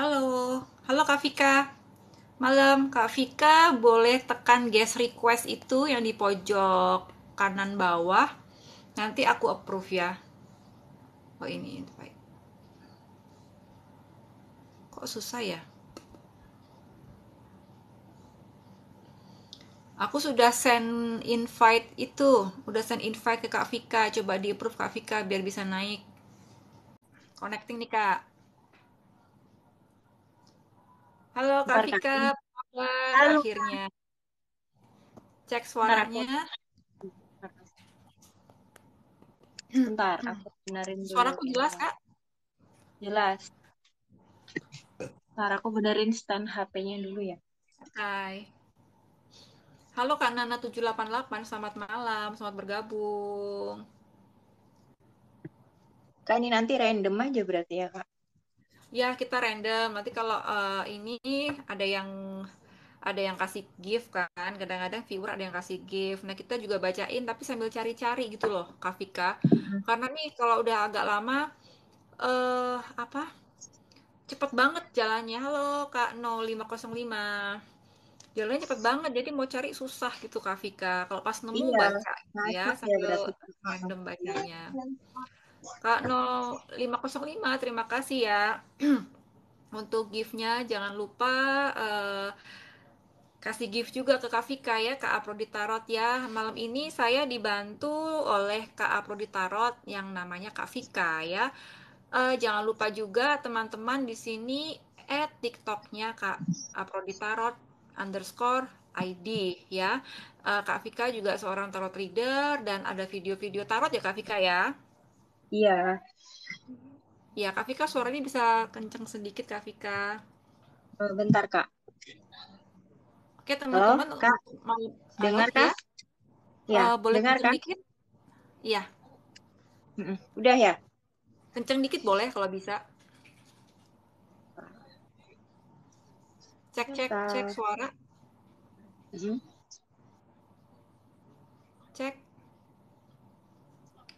Halo, halo Kak Vika. Malam, Kak Vika boleh tekan guest request itu yang di pojok kanan bawah. Nanti aku approve ya. Oh ini invite. Kok susah ya? Aku sudah send invite itu, udah send invite ke Kak Vika. Coba di approve Kak Vika biar bisa naik. Connecting nih Kak. Halo Kak Bentar Kak. Vika, apa kabar? Halo, Akhirnya cek bentar aku suaranya. bentar aku benerin dulu Suaraku jelas ini. Kak? Jelas. Bentar aku benerin stand HP-nya dulu ya. Hai. Halo Kak Nana 788, selamat malam, selamat bergabung. Kak ini nanti random aja berarti ya Kak. Ya, kita random. Nanti kalau ini ada yang kasih gift kan. Kadang-kadang viewer ada yang kasih gift. Nah, kita juga bacain tapi sambil cari-cari gitu loh, Kak Vika. Mm-mm. Karena nih kalau udah agak lama apa? Cepet banget jalannya. Halo Kak 0505. Jalannya cepet banget, jadi mau cari susah gitu Kak Vika. Kalau pas nemu Iya, baca gitu ya, macet ya sambil berarti. Heeh. random bacanya. Kak 0505, terima kasih ya. Untuk gift-nya jangan lupa eh, kasih gift juga ke Kak Vika ya, Kak Aprodi Tarot ya. Malam ini saya dibantu oleh Kak Aprodi Tarot yang namanya Kak Vika ya. Jangan lupa juga teman-teman di sini TikToknya Kak Aprodi Tarot underscore ID ya. Kak Vika juga seorang tarot reader dan ada video-video tarot ya Kak Vika ya. Iya. Ya, Kak Vika suaranya bisa kenceng sedikit Kak Vika. Bentar Kak. Oke, Halo teman-teman Kak, untuk mau halo dengar ya, kah? Ya, boleh dengar kenceng kah? dikit? Iya, Mm-mm. Udah ya? kenceng dikit boleh kalau bisa. Cek cek cek Bentar. suara, Mm-mm. cek.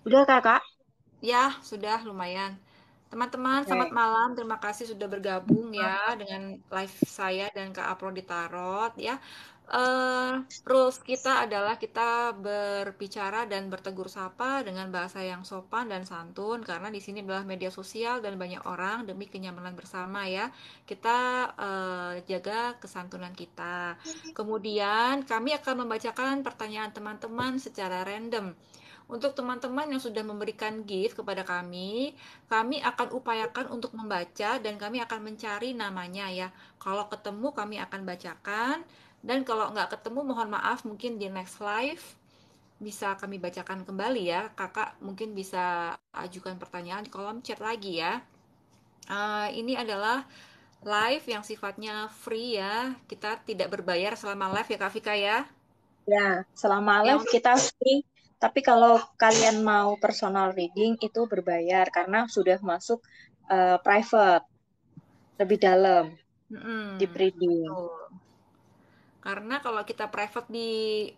Udah Kakak? Ya, sudah lumayan. Teman-teman, selamat Oke. malam. Terima kasih sudah bergabung ya dengan live saya dan Kak Apro di Tarot ya. Eh, Rules kita adalah kita berbicara dan bertegur sapa dengan bahasa yang sopan dan santun karena di sini adalah media sosial dan banyak orang demi kenyamanan bersama ya. Kita jaga kesantunan kita. Kemudian kami akan membacakan pertanyaan teman-teman secara random. Untuk teman-teman yang sudah memberikan gift kepada kami akan upayakan untuk membaca dan kami akan mencari namanya ya. Kalau ketemu kami akan bacakan dan kalau nggak ketemu mohon maaf mungkin di next live bisa kami bacakan kembali ya. Kakak mungkin bisa ajukan pertanyaan di kolom chat lagi ya. Ini adalah live yang sifatnya free ya. Kita tidak berbayar selama live ya Kak Vika ya. Ya, selama Ya, live kita free. Tapi kalau kalian mau personal reading itu berbayar karena sudah masuk private, lebih dalam, deep reading. betul. Karena kalau kita private di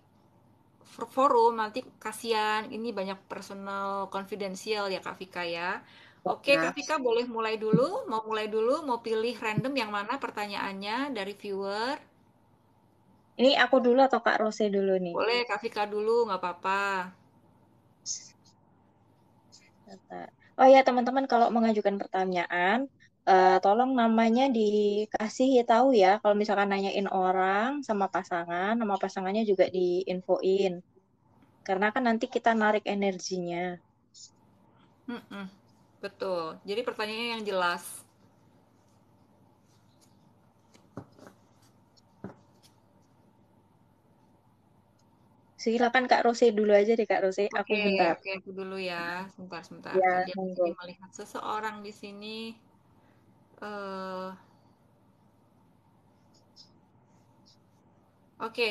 forum nanti kasihan ini banyak personal confidential ya Kak Vika ya. Oke Kak Ya. Vika boleh mulai dulu, mau pilih random yang mana pertanyaannya dari viewer. Ini aku dulu atau Kak Rose dulu nih? Boleh Kak Vika dulu nggak apa-apa. Bentar. Oh ya teman-teman kalau mengajukan pertanyaan, tolong namanya dikasih tahu ya. Kalau misalkan nanyain orang sama pasangan, nama pasangannya juga diinfoin. Karena kan nanti kita narik energinya. Mm-mm, betul. Jadi pertanyaannya yang jelas. Silakan Kak Rose dulu aja deh Kak Rose. Aku Oke, bentar. oke aku dulu ya. Sebentar. Ya, Tadi aku jadi monggo. melihat seseorang di sini. eh oke,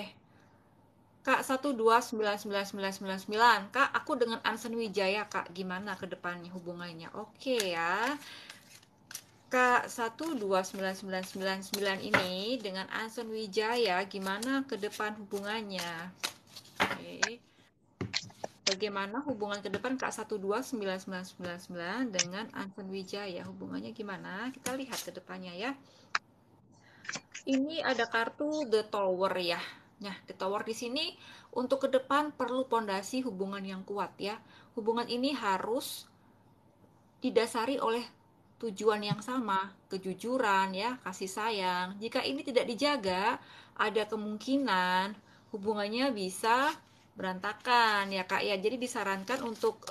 Kak 1299999. Kak, aku dengan Ansen Wijaya, Kak. Gimana ke depannya hubungannya? Oke ya. Kak 1299999 ini dengan Ansen Wijaya gimana ke depan hubungannya? Oke. Bagaimana hubungan ke depan K129999 dengan Anton Wijaya? Hubungannya gimana? Kita lihat ke depannya ya. Ini ada kartu The Tower ya. Nah, The Tower di sini untuk ke depan perlu pondasi hubungan yang kuat ya. Hubungan ini harus didasari oleh tujuan yang sama, kejujuran ya, kasih sayang. Jika ini tidak dijaga, ada kemungkinan hubungannya bisa berantakan ya Kak ya. Jadi disarankan untuk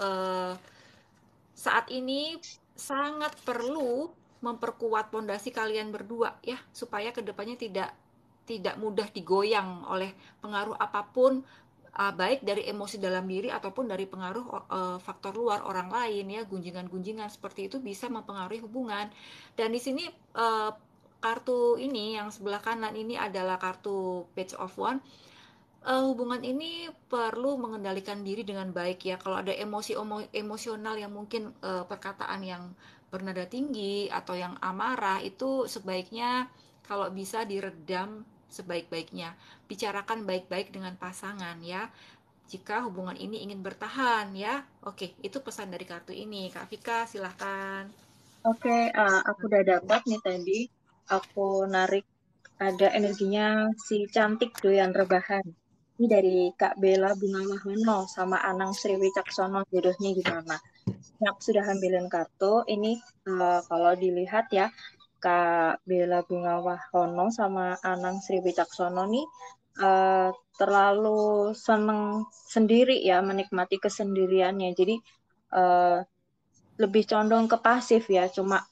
saat ini sangat perlu memperkuat pondasi kalian berdua ya, supaya kedepannya tidak mudah digoyang oleh pengaruh apapun, baik dari emosi dalam diri ataupun dari pengaruh faktor luar orang lain ya, gunjingan-gunjingan seperti itu bisa mempengaruhi hubungan. Dan di sini kartu ini yang sebelah kanan ini adalah kartu Page of One. Hubungan ini perlu mengendalikan diri dengan baik ya. Kalau ada emosional yang mungkin perkataan yang bernada tinggi atau yang amarah itu sebaiknya kalau bisa diredam sebaik-baiknya. Bicarakan baik-baik dengan pasangan ya. Jika hubungan ini ingin bertahan ya. Oke, itu pesan dari kartu ini. Kak Vika, silahkan. Oke, aku udah dapat nih tadi. Aku narik ada energinya si cantik doyan rebahan. Ini dari Kak Bella Bunga Mahono sama Anang Sri Wicaksono, jodohnya gimana? Ini aku sudah ambilin kartu. Ini kalau dilihat ya, Kak Bella Bunga Mahono sama Anang Sri Wicaksono nih eh, terlalu seneng sendiri ya, menikmati kesendiriannya. Jadi eh, lebih condong ke pasif ya, cuma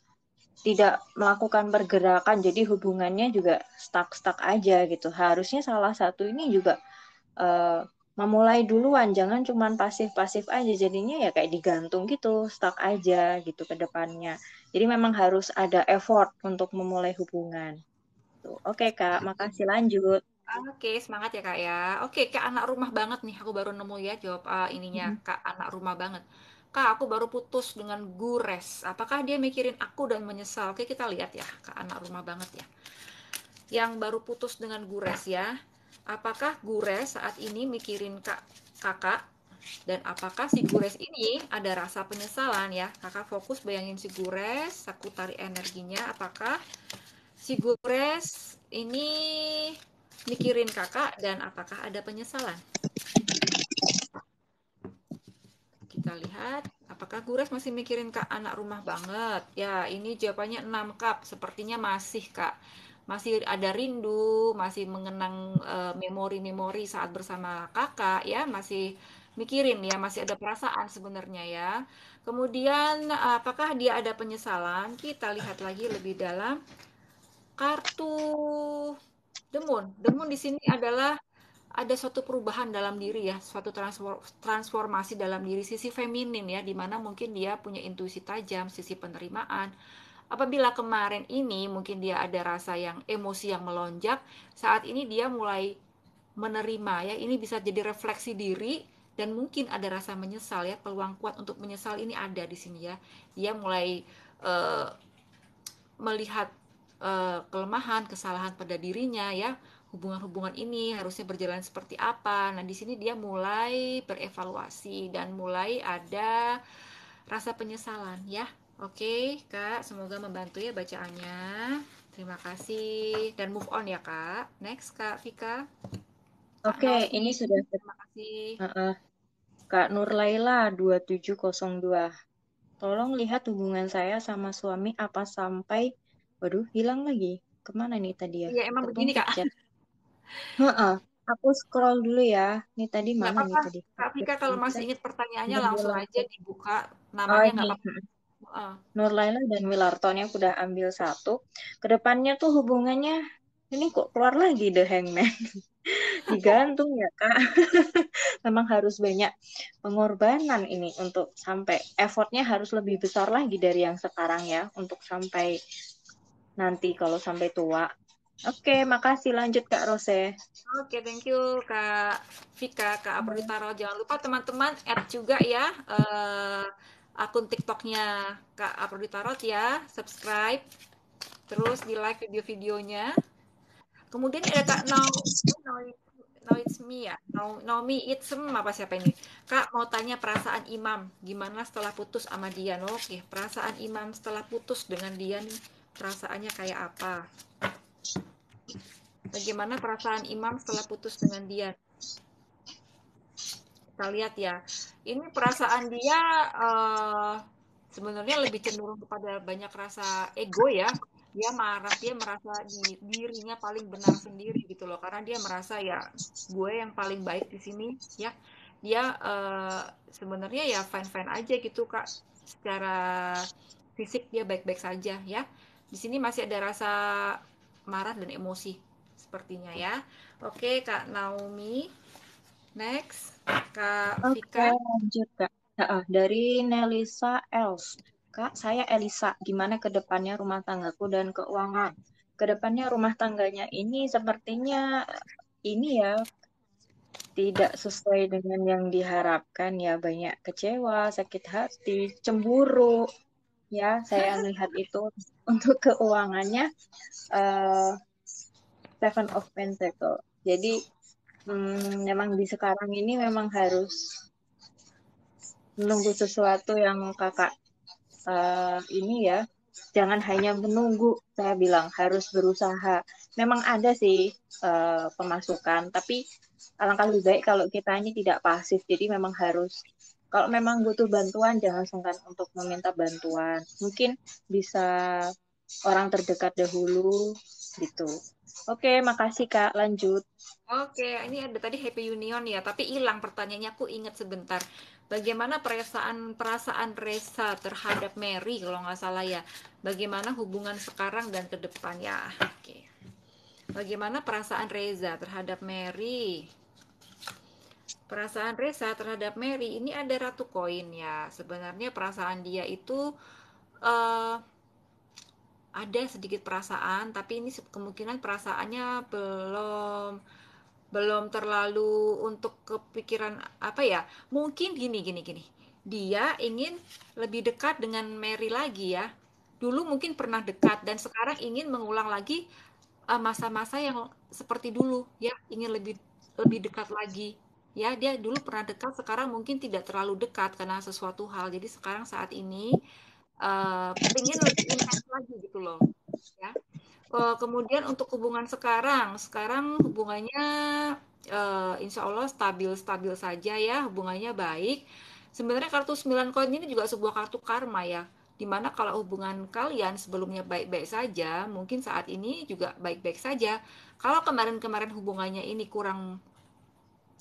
tidak melakukan pergerakan, jadi hubungannya juga stuck-stuck aja gitu. Harusnya salah satu ini juga eh, memulai duluan, jangan cuman pasif-pasif aja, jadinya ya kayak digantung gitu, stuck aja gitu ke depannya. Jadi memang harus ada effort untuk memulai hubungan. Tuh. Oke Kak, makasih lanjut. Oke, semangat ya Kak ya. Oke, Kak anak rumah banget nih. Aku baru nemu ya jawab ininya. Mm-mm. Kak anak rumah banget. Kak, aku baru putus dengan Gures. Apakah dia mikirin aku dan menyesal? Oke, kita lihat ya. Kak anak rumah banget ya. Yang baru putus dengan Gures ya. Apakah Gures saat ini mikirin kakak? Dan apakah si Gures ini ada rasa penyesalan ya? Kakak fokus bayangin si Gures. Aku tarik energinya. Apakah si Gores ini mikirin kakak dan apakah ada penyesalan? Kita lihat, apakah Gores masih mikirin kak anak rumah banget? Ya, ini jawabannya 6 cup. Sepertinya masih kak. Masih ada rindu, masih mengenang memori-memori saat bersama kakak ya, masih mikirin ya, masih ada perasaan sebenarnya ya. Kemudian apakah dia ada penyesalan? Kita lihat lagi lebih dalam. Kartu Demun. Demun di sini adalah ada suatu perubahan dalam diri ya, suatu transformasi dalam diri sisi feminin ya, di mana mungkin dia punya intuisi tajam, sisi penerimaan. Apabila kemarin ini mungkin dia ada rasa yang emosi yang melonjak, saat ini dia mulai menerima ya, ini bisa jadi refleksi diri dan mungkin ada rasa menyesal ya, peluang kuat untuk menyesal ini ada di sini ya. Dia mulai eh, melihat kelemahan, kesalahan pada dirinya ya. Hubungan-hubungan ini harusnya berjalan seperti apa. Nah, di sini dia mulai berevaluasi dan mulai ada rasa penyesalan ya. Oke, Kak, semoga membantu ya bacaannya. Terima kasih dan move on ya, Kak. Next, Kak Vika. Kak Oke, Novi, ini sudah terima kasih. Kak Nurlaila 2702. Tolong lihat hubungan saya sama suami apa sampai, waduh, hilang lagi. Kemana nih tadi ya? Iya, emang Ketung begini, ke Kak. chat. Heeh. Aku scroll dulu ya. Nih tadi Nggak mana nih apa-apa. tadi? Kak Vika kalau masih Chat. ingat pertanyaannya Dan langsung aja Wilarto. dibuka Oh namanya nggak ini. apa-apa. Heeh. Nurlaila dan Wilarto ini aku udah ambil satu. Kedepannya tuh hubungannya ini kok keluar lagi The Hangman. Digantung ya Kak. Memang harus banyak pengorbanan ini untuk sampai effortnya harus lebih besar lagi dari yang sekarang ya untuk sampai nanti kalau sampai tua. Oke, makasih. Lanjut Kak Rose. Oke, thank you Kak Vika, Kak Aproditaro. Jangan lupa teman-teman add juga ya akun TikToknya Kak Aproditaro ya, subscribe, terus di like video-videonya. Kemudian ada Kak Now, Now It's Me ya. Naomi Itsem apa siapa ini? Kak mau tanya perasaan Imam, gimana setelah putus sama Dian? Oke, perasaan Imam setelah putus dengan Dian, perasaannya kayak apa? Bagaimana perasaan Imam setelah putus dengan Dian? Kita lihat ya. Ini perasaan dia sebenarnya lebih cenderung kepada banyak rasa ego ya. Dia marah, dia merasa dirinya paling benar sendiri gitu loh. Karena dia merasa ya gue yang paling baik di sini ya. Dia sebenarnya ya fine-fine aja gitu Kak. Secara fisik dia baik-baik saja ya. Di sini masih ada rasa marah dan emosi sepertinya ya. Oke, Kak Naomi. Next, Kak Oke, Vika. lanjut Kak. Dari Nelisa Els. Kak, saya Elisa. Gimana ke depannya rumah tanggaku dan keuangan? Ke depannya rumah tangganya ini sepertinya ini ya tidak sesuai dengan yang diharapkan ya. Banyak kecewa, sakit hati, cemburu. Ya, saya melihat itu untuk keuangannya eh, Seven of Pentacles. Jadi memang di sekarang ini memang harus menunggu sesuatu yang kakak ini ya, jangan hanya menunggu. Saya bilang harus berusaha. Memang ada sih pemasukan, tapi alangkah lebih baik kalau kita ini tidak pasif. Jadi memang harus, kalau memang butuh bantuan, jangan sungkan untuk meminta bantuan. Mungkin bisa orang terdekat dahulu gitu. Oke, makasih Kak. Lanjut. Oke, ini ada tadi Happy Union ya, tapi hilang pertanyaannya aku ingat sebentar. Bagaimana perasaan perasaan Reza terhadap Mary kalau nggak salah ya? Bagaimana hubungan sekarang dan ke depan ya? Oke. Bagaimana perasaan Reza terhadap Mary? Perasaan Reza terhadap Mary ini ada Ratu Koin ya. Sebenarnya perasaan dia itu eh, ada sedikit perasaan, tapi ini kemungkinan perasaannya belum belum terlalu untuk kepikiran apa ya? Mungkin gini. Dia ingin lebih dekat dengan Mary lagi ya. Dulu mungkin pernah dekat dan sekarang ingin mengulang lagi masa-masa yang seperti dulu ya, ingin lebih lebih dekat lagi. Ya, dia dulu pernah dekat, sekarang mungkin tidak terlalu dekat karena sesuatu hal. Jadi sekarang saat ini pengen lebih intens lagi gitu loh. Ya. Kemudian untuk hubungan sekarang hubungannya insya Allah stabil-stabil saja ya, hubungannya baik. Sebenarnya kartu 9 koin ini juga sebuah kartu karma ya, dimana kalau hubungan kalian sebelumnya baik-baik saja, mungkin saat ini juga baik-baik saja. Kalau kemarin-kemarin hubungannya ini kurang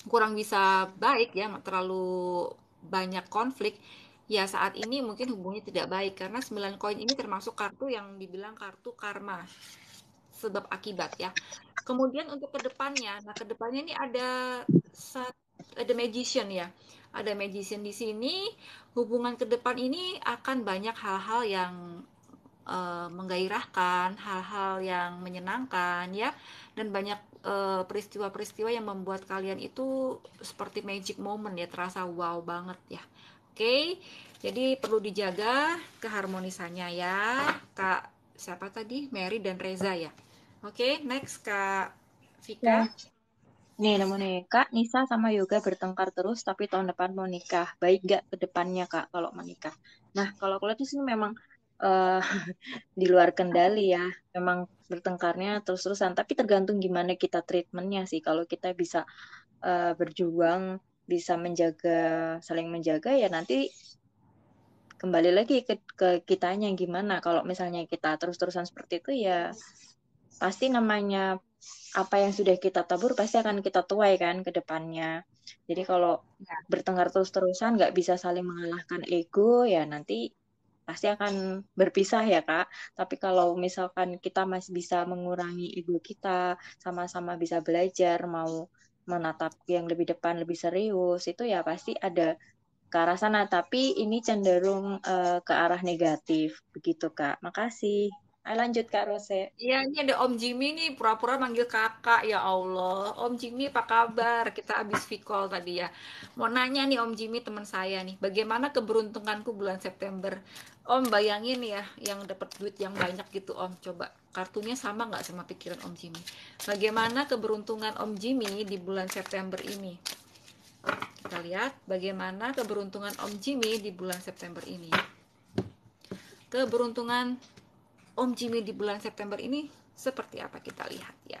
kurang bisa baik ya, terlalu banyak konflik, ya saat ini mungkin hubungannya tidak baik karena 9 koin ini termasuk kartu yang dibilang kartu karma sebab akibat ya. Kemudian untuk kedepannya, nah kedepannya ini ada magician ya, ada magician di sini. Hubungan ke depan ini akan banyak hal-hal yang menggairahkan, hal-hal yang menyenangkan ya, dan banyak peristiwa-peristiwa yang membuat kalian itu seperti magic moment ya, terasa wow banget ya. Oke, jadi perlu dijaga keharmonisannya ya, Kak. Siapa tadi? Mary dan Reza ya. Oke, next Kak Vika. Ya. Nih, nemu nih. Kak, Nisa sama Yoga bertengkar terus, tapi tahun depan mau nikah. Baik gak ke depannya, Kak, kalau menikah? Nah, kalau aku lihat di sini memang eh, di luar kendali ya. Memang bertengkarnya terus-terusan. Tapi tergantung gimana kita treatmentnya sih. Kalau kita bisa berjuang, bisa menjaga, saling menjaga, ya nanti kembali lagi ke kitanya gimana. Kalau misalnya kita terus-terusan seperti itu, ya pasti namanya apa yang sudah kita tabur pasti akan kita tuai kan ke depannya. Jadi kalau Ya, bertengkar terus-terusan nggak bisa saling mengalahkan ego ya nanti pasti akan berpisah ya Kak. Tapi kalau misalkan kita masih bisa mengurangi ego kita, sama-sama bisa belajar mau menatap yang lebih depan lebih serius itu ya pasti ada ke arah sana. Tapi ini cenderung ke arah negatif begitu Kak. Makasih. Ayo lanjut Kak Rose. Iya, ini ada Om Jimmy nih, pura-pura manggil kakak. Ya Allah, Om Jimmy apa kabar? Kita habis call tadi ya. Mau nanya nih Om Jimmy teman saya nih, bagaimana keberuntunganku bulan September? Om bayangin ya, yang dapat duit yang banyak gitu Om. Coba, kartunya sama nggak sama pikiran Om Jimmy? Bagaimana keberuntungan Om Jimmy di bulan September ini? Kita lihat bagaimana keberuntungan Om Jimmy di bulan September ini. Keberuntungan Om Jimmy di bulan September ini seperti apa kita lihat ya.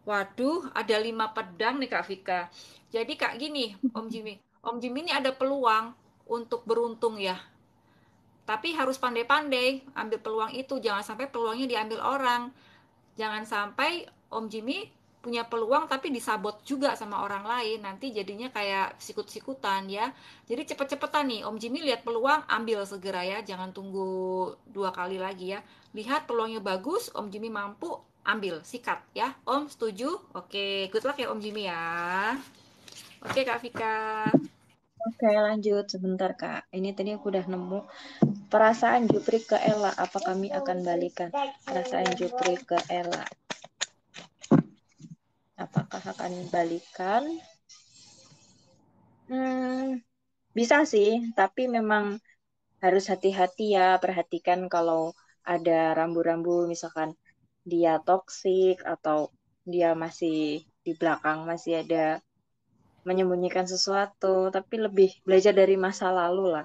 Waduh, ada 5 pedang nih Kak Vika. Jadi Kak gini, Om Jimmy. Om Jimmy ini ada peluang untuk beruntung ya. Tapi harus pandai-pandai ambil peluang itu. Jangan sampai peluangnya diambil orang. Jangan sampai Om Jimmy punya peluang tapi disabot juga sama orang lain. Nanti jadinya kayak sikut-sikutan ya. Jadi cepet-cepetan nih, Om Jimmy lihat peluang, ambil segera ya. Jangan tunggu 2 kali lagi ya. Lihat peluangnya bagus, Om Jimmy mampu, ambil, sikat ya. Om setuju? Oke, good luck ya Om Jimmy ya. Oke Kak Vika. Oke, lanjut sebentar Kak. Ini tadi aku udah nemu. Perasaan Jupri ke Ella, apa kami akan balikan? Perasaan Jupri ke Ella, apakah akan balikan? Hmm, bisa sih, tapi memang harus hati-hati ya. Perhatikan kalau ada rambu-rambu, misalkan dia toksik atau dia masih di belakang masih ada menyembunyikan sesuatu, tapi lebih belajar dari masa lalu lah.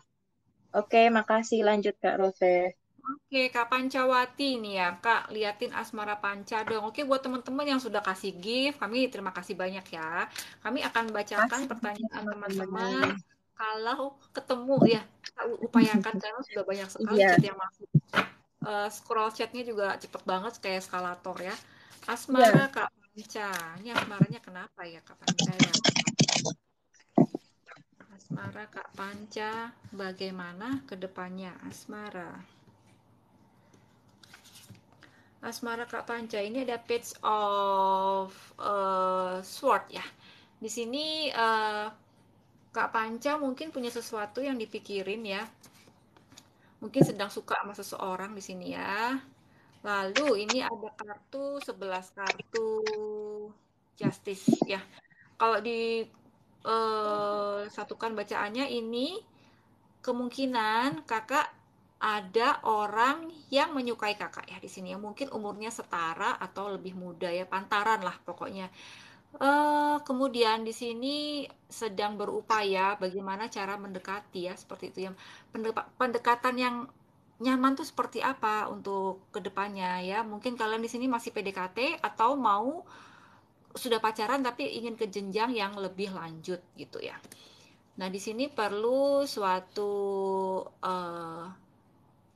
Oke, makasih. Lanjut Kak Rose. Oke, Kak Pancawati nih ya, Kak, liatin Asmara Panca dong. Oke, buat teman-teman yang sudah kasih gift, kami terima kasih banyak ya. Kami akan bacakan Makasih pertanyaan teman-teman. teman-teman. Kalau ketemu ya, kita upayakan karena sudah banyak sekali Iya, chat yang masuk. Scroll chatnya juga cepet banget kayak eskalator ya. Asmara iya. Kak Panca, ini asmaranya kenapa ya Kak Panca ya? Asmara Kak Panca, bagaimana ke depannya Asmara? Asmara Kak Panca ini ada Page of Sword ya. Di sini Kak Panca mungkin punya sesuatu yang dipikirin ya. Mungkin sedang suka sama seseorang di sini ya. Lalu ini ada kartu 11 kartu Justice ya. Kalau di satukan bacaannya ini kemungkinan kakak ada orang yang menyukai kakak ya di sini ya. Mungkin umurnya setara atau lebih muda ya, pantaran lah pokoknya. Kemudian di sini sedang berupaya bagaimana cara mendekati ya, seperti itu ya. Pendekatan yang nyaman tuh seperti apa untuk kedepannya ya. Mungkin kalian di sini masih PDKT atau mau sudah pacaran tapi ingin ke jenjang yang lebih lanjut gitu ya. Nah, di sini perlu suatu eh,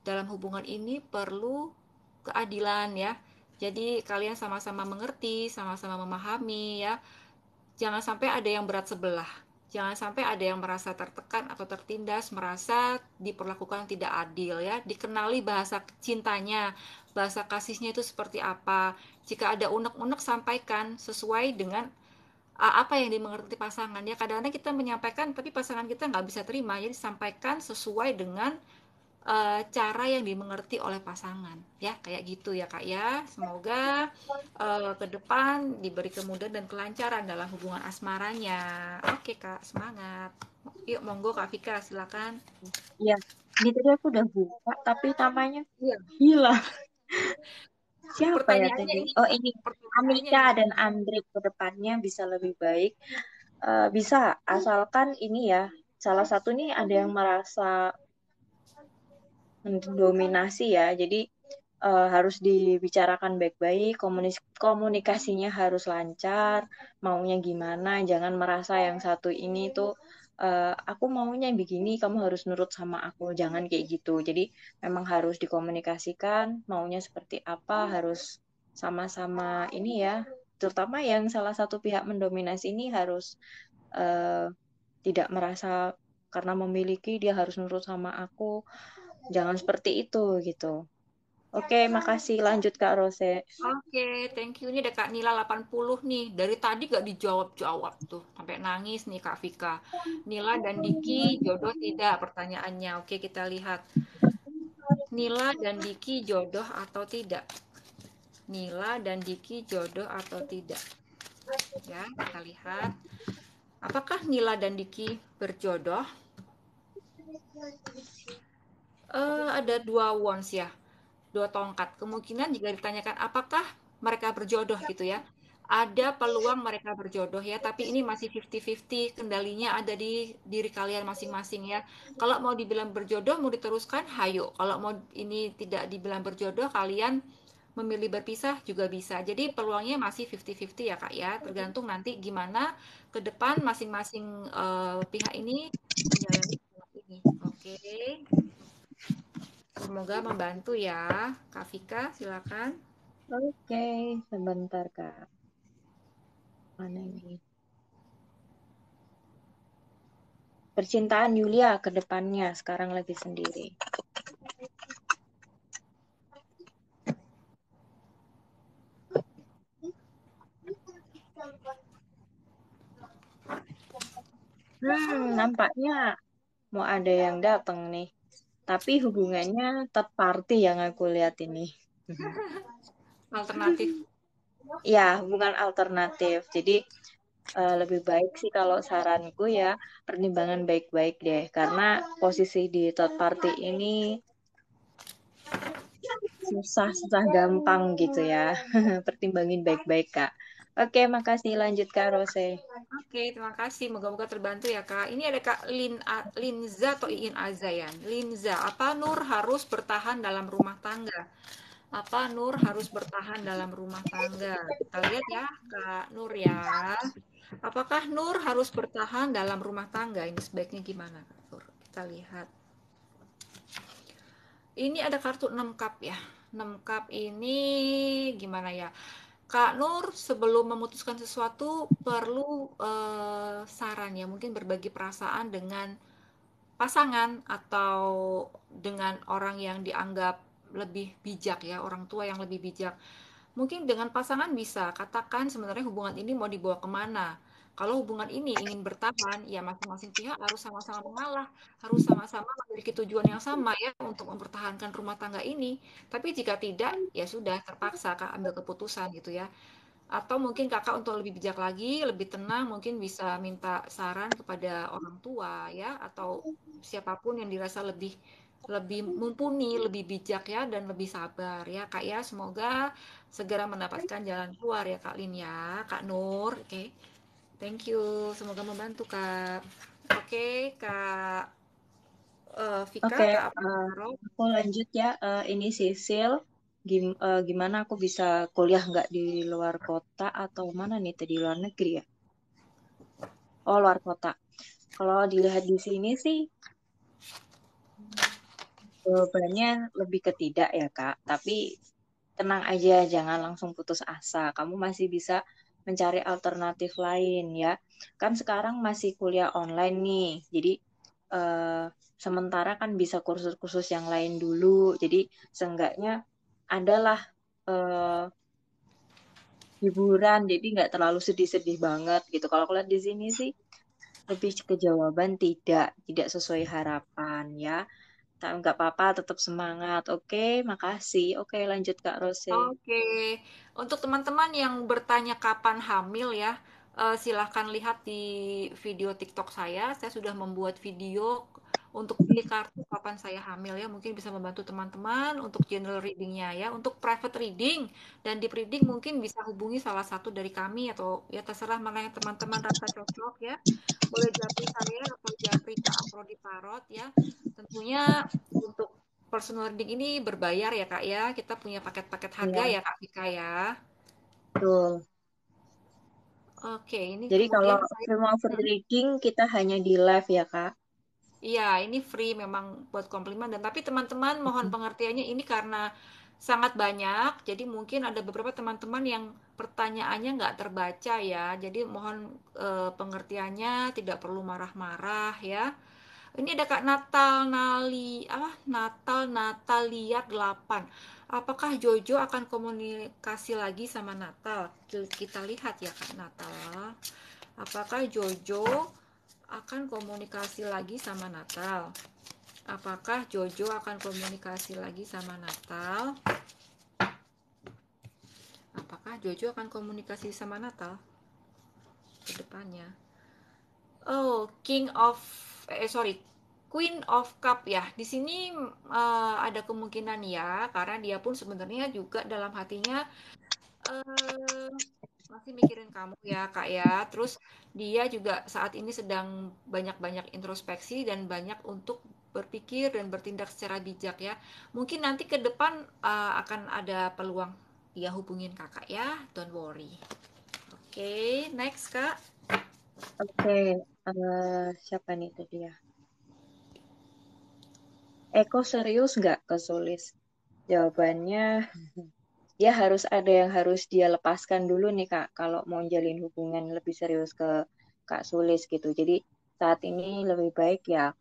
dalam hubungan ini perlu keadilan ya. Jadi kalian sama-sama mengerti, sama-sama memahami ya. Jangan sampai ada yang berat sebelah. Jangan sampai ada yang merasa tertekan atau tertindas, merasa diperlakukan tidak adil ya. Dikenali bahasa cintanya, bahasa kasihnya itu seperti apa. Jika ada unek-unek sampaikan sesuai dengan apa yang dimengerti pasangan ya. Kadang-kadang kita menyampaikan tapi pasangan kita nggak bisa terima. Jadi sampaikan sesuai dengan cara yang dimengerti oleh pasangan ya, kayak gitu ya Kak ya. Semoga ke depan diberi kemudahan dan kelancaran dalam hubungan asmaranya. Oke Kak, semangat. Yuk monggo Kak Vika silakan. Iya. Ini tadi aku udah buka, tapi namanya Iya, gila. Siapa ya pertanyaannya tadi? ini Oh, Kak, ini pertanyaannya Amika ini. dan Andrik ke depannya bisa lebih baik. Bisa, asalkan ini ya, salah satu nih ada yang merasa mendominasi ya. Jadi harus dibicarakan baik-baik, komunikasinya harus lancar, maunya gimana, jangan merasa yang satu ini tuh aku maunya begini, kamu harus nurut sama aku, jangan kayak gitu. Jadi memang harus dikomunikasikan, maunya seperti apa, harus sama-sama ini ya. Terutama yang salah satu pihak mendominasi ini harus eh, tidak merasa karena memiliki dia harus nurut sama aku, jangan seperti itu gitu. Oke, makasih. Lanjut Kak Rose. Oke, thank you. Ini ada Kak Nila 80 nih. Dari tadi gak dijawab-jawab tuh. Sampai nangis nih Kak Vika. Nila dan Diki, jodoh tidak pertanyaannya. Oke, kita lihat. Nila dan Diki jodoh atau tidak? Nila dan Diki jodoh atau tidak? Ya, kita lihat. Apakah Nila dan Diki berjodoh? Ada dua wands ya, dua tongkat. Kemungkinan jika ditanyakan apakah mereka berjodoh gitu ya, ada peluang mereka berjodoh ya, tapi ini masih 50-50, kendalinya ada di diri kalian masing-masing ya. Kalau mau dibilang berjodoh, mau diteruskan, hayo. Kalau mau ini tidak dibilang berjodoh, kalian memilih berpisah juga bisa. Jadi peluangnya masih 50-50 ya Kak ya, tergantung nanti gimana ke depan masing-masing pihak ini menjalani hubungan ini. Oke. Semoga membantu ya. Kak Vika, silakan. Oke, sebentar Kak. Mana ini? Percintaan Yulia ke depannya sekarang lagi sendiri. Nampaknya mau ada yang datang nih. Tapi hubungannya third party yang aku lihat ini. Alternatif. Ya, hubungan alternatif. Jadi lebih baik sih kalau saranku ya pertimbangan baik-baik deh. Karena posisi di third party ini susah gampang gitu ya. Pertimbangin baik-baik, Kak. Oke, makasih. Lanjut, Kak Rose. Oke, terima kasih. Moga-moga terbantu ya, Kak. Ini ada Kak Linza atau Iin Azayan. Linza, apa Nur harus bertahan dalam rumah tangga? Apa Nur harus bertahan dalam rumah tangga? Kita lihat ya, Kak Nur ya. Apakah Nur harus bertahan dalam rumah tangga? Ini sebaiknya gimana, Kak Nur? Kita lihat. Ini ada kartu 6 cup ya. 6 cup ini gimana ya? Kak Nur sebelum memutuskan sesuatu perlu saran ya, mungkin berbagi perasaan dengan pasangan atau dengan orang yang dianggap lebih bijak ya, orang tua yang lebih bijak. Mungkin dengan pasangan bisa katakan sebenarnya hubungan ini mau dibawa kemana. Kalau hubungan ini ingin bertahan, ya masing-masing pihak harus sama-sama mengalah, harus sama-sama memiliki tujuan yang sama ya untuk mempertahankan rumah tangga ini. Tapi jika tidak, ya sudah terpaksa Kak ambil keputusan gitu ya. Atau mungkin kakak untuk lebih bijak lagi, lebih tenang, mungkin bisa minta saran kepada orang tua ya, atau siapapun yang dirasa lebih lebih mumpuni, lebih bijak ya, dan lebih sabar ya Kak ya. Semoga segera mendapatkan jalan keluar ya Kak Lin ya, Kak Nur. Oke, thank you. Semoga membantu Kak. Oke, Kak Vika, Oke, Kak apa? aku lanjut ya. Ini Sisil. Gimana aku bisa kuliah nggak di luar kota atau mana nih? Tadi luar negeri ya? Oh, luar kota. Kalau dilihat di sini sih, jawabannya lebih ke tidak ya, Kak. Tapi tenang aja, jangan langsung putus asa. Kamu masih bisa mencari alternatif lain ya. Kan sekarang masih kuliah online nih. Jadi eh, sementara kan bisa kursus-kursus yang lain dulu. Jadi seenggaknya adalah eh, hiburan. Jadi nggak terlalu sedih-sedih banget gitu. Kalau aku lihat di sini sih lebih ke jawaban tidak, tidak sesuai harapan ya. Nggak apa-apa, tetap semangat. Oke, makasih. Oke, lanjut Kak Rose. Oke, untuk teman-teman yang bertanya kapan hamil ya, silahkan lihat di video TikTok saya. Saya sudah membuat video untuk pilih kartu kapan saya hamil ya. Mungkin bisa membantu teman-teman untuk general readingnya ya. Untuk private reading dan deep reading mungkin bisa hubungi salah satu dari kami atau ya terserah mana yang teman-teman rasa cocok ya. Boleh japri saya atau japri Kak Aprodi Tarot ya. Tentunya untuk personal reading ini berbayar ya Kak ya. Kita punya paket-paket harga Iya, ya Kak Vika ya. betul. Oke, ini Jadi kalau kemudian saya semua free reading kita hanya di live ya, Kak. iya, ini free memang buat komplimen dan tapi teman-teman mohon pengertiannya ini karena sangat banyak. Jadi mungkin ada beberapa teman-teman yang pertanyaannya nggak terbaca ya. Jadi mohon pengertiannya tidak perlu marah-marah ya. Ini ada Kak Natal Natalia 8. Apakah Jojo akan komunikasi lagi sama Natal? Kita lihat ya Kak Natal. Apakah Jojo akan komunikasi lagi sama Natal? Apakah Jojo akan komunikasi lagi sama Natal? Apakah Jojo akan komunikasi sama Natal ke depannya? Oh, sorry, Queen of Cup ya. Di sini ada kemungkinan ya, karena dia pun sebenarnya juga dalam hatinya eh masih mikirin kamu ya, Kak ya. Terus dia juga saat ini sedang banyak-banyak introspeksi dan banyak untuk berpikir dan bertindak secara bijak ya. Mungkin nanti ke depan akan ada peluang dia hubungin Kakak ya. Don't worry. Oke, next Kak. Oke, siapa nih tadi ya? Eko serius nggak ke Sulis? Jawabannya, dia harus ada yang harus dia lepaskan dulu nih Kak, kalau mau jalin hubungan lebih serius ke Kak Sulis gitu. Jadi saat ini lebih baik ya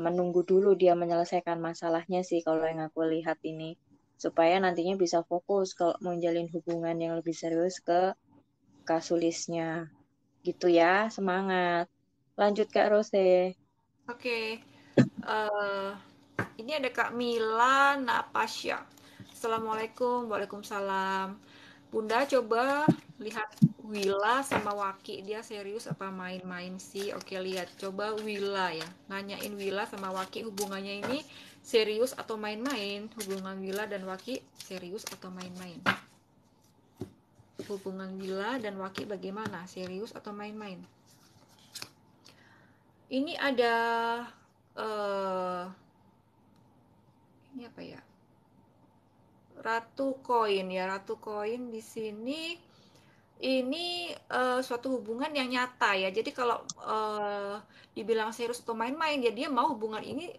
menunggu dulu dia menyelesaikan masalahnya sih kalau yang aku lihat ini. Supaya nantinya bisa fokus kalau mau jalin hubungan yang lebih serius ke Kak Sulisnya. Gitu ya, semangat. Lanjut Kak Rose. Oke. eh ini ada Kak Mila Napasya. Assalamualaikum, waalaikumsalam. Bunda coba lihat Wila sama Waki, dia serius apa main-main sih? Oke, lihat. Coba Wila ya. Nanyain Wila sama Waki hubungannya ini serius atau main-main? Hubungan Wila dan Waki serius atau main-main? Hubungan Wila dan Waki bagaimana? Serius atau main-main? Ini ada eh ini apa ya? Ratu koin ya, Ratu koin di sini ini suatu hubungan yang nyata ya. Jadi kalau dibilang serius atau main-main, ya dia mau hubungan ini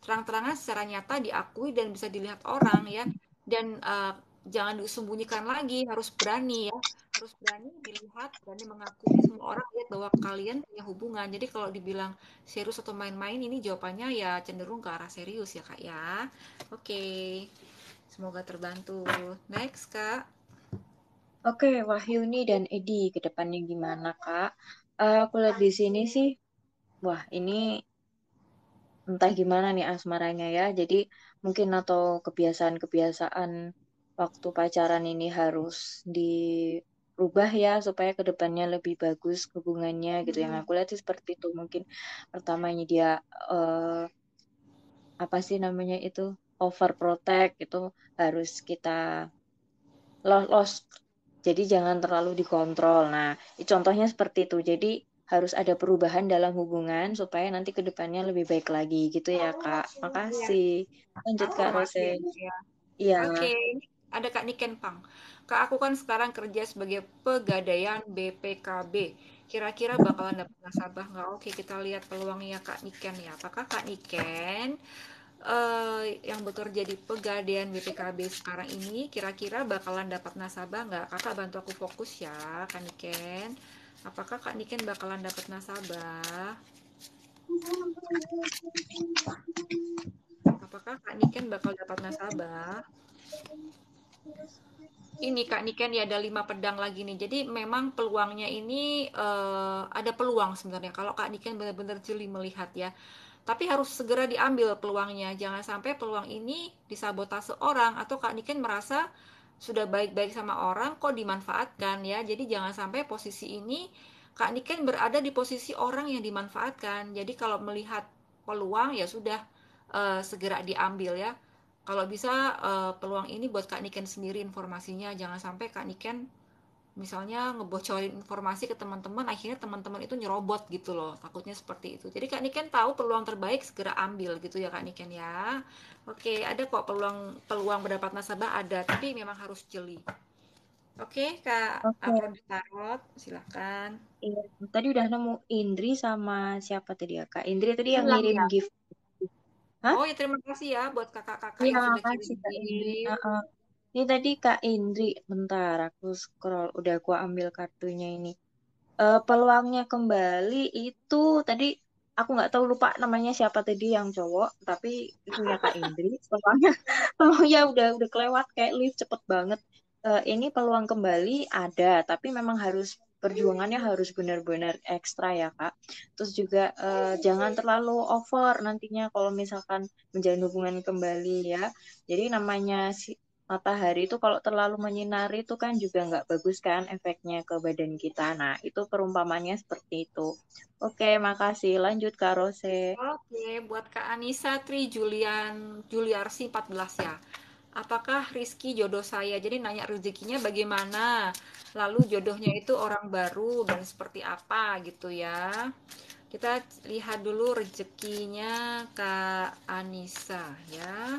terang-terangan secara nyata diakui dan bisa dilihat orang ya. Dan jangan disembunyikan lagi, harus berani ya. Harus berani dilihat, berani mengakui semua orang lihat bahwa kalian punya hubungan. Jadi kalau dibilang serius atau main-main, ini jawabannya ya cenderung ke arah serius ya Kak ya. Oke. Semoga terbantu. Next, Kak. Oke, Wahyuni dan Edi ke depannya gimana Kak? Aku lihat di sini sih, wah ini entah gimana nih asmaranya ya. Jadi mungkin atau kebiasaan-kebiasaan waktu pacaran ini harus dirubah ya supaya kedepannya lebih bagus hubungannya gitu. Yang aku lihat sih seperti itu. Mungkin pertamanya dia eh, apa sih namanya itu overprotect itu harus kita los. Jadi jangan terlalu dikontrol. Nah, contohnya seperti itu. Jadi harus ada perubahan dalam hubungan supaya nanti ke depannya lebih baik lagi gitu ya, Kak. Iya, Makasih. Lanjut Kak afirmasi Rose. ya, Kak, ya. Iya. Oke, ada Kak Niken Pang. Kak, aku kan sekarang kerja sebagai pegadaian BPKB. Kira-kira bakalan dapat nasabah nggak? Oke, kita lihat peluangnya Kak Niken ya. Apakah Kak Niken yang bekerja di pegadaian BPKB sekarang ini kira-kira bakalan dapat nasabah nggak? Kakak bantu aku fokus ya, Kak Niken. Apakah Kak Niken bakalan dapat nasabah? Apakah Kak Niken bakal dapat nasabah? Ini Kak Niken ya ada 5 pedang lagi nih. Jadi memang peluangnya ini ada peluang sebenarnya. Kalau Kak Niken benar-benar jeli melihat ya. Tapi harus segera diambil peluangnya. Jangan sampai peluang ini disabotase orang atau Kak Niken merasa sudah baik-baik sama orang kok dimanfaatkan ya. Jadi jangan sampai posisi ini Kak Niken berada di posisi orang yang dimanfaatkan. Jadi kalau melihat peluang ya sudah segera diambil ya. Kalau bisa peluang ini buat Kak Niken sendiri informasinya, jangan sampai Kak Niken misalnya ngebocorin informasi ke teman-teman, akhirnya teman-teman itu nyerobot gitu loh, takutnya seperti itu. Jadi Kak Niken tahu peluang terbaik segera ambil gitu ya Kak Niken ya. Oke, ada kok peluang peluang mendapat nasabah ada, tapi memang harus jeli. Oke, Kak Oke. Aprodi Tarot, silakan. Iya. Tadi udah nemu Indri sama siapa tadi ya, Kak? Indri tadi yang Hilang ngirim ya. gift. Hah? Oh ya terima kasih ya buat kakak-kakak Iya, yang sudah kirim makasih Kak Indri. gift. Heeh. Ini tadi Kak Indri, bentar aku scroll, udah aku ambil kartunya ini. Peluangnya kembali itu tadi aku nggak tahu lupa namanya siapa tadi yang cowok tapi itunya Kak Indri peluangnya peluangnya udah kelewat kayak lift cepet banget. Ini peluang kembali ada tapi memang harus perjuangannya harus benar-benar ekstra ya Kak. Terus juga jangan terlalu over nantinya kalau misalkan menjalin hubungan kembali ya. Jadi namanya matahari itu kalau terlalu menyinari itu kan juga nggak bagus kan efeknya ke badan kita. Nah, itu perumpamannya seperti itu. Oke, makasih. Lanjut Kak Rose. Oke, buat Kak Anissa Tri Juliarsi 14 ya. Apakah Rizky jodoh saya? Jadi nanya rezekinya bagaimana? Lalu jodohnya itu orang baru dan seperti apa gitu ya. Kita lihat dulu rezekinya Kak Anissa ya.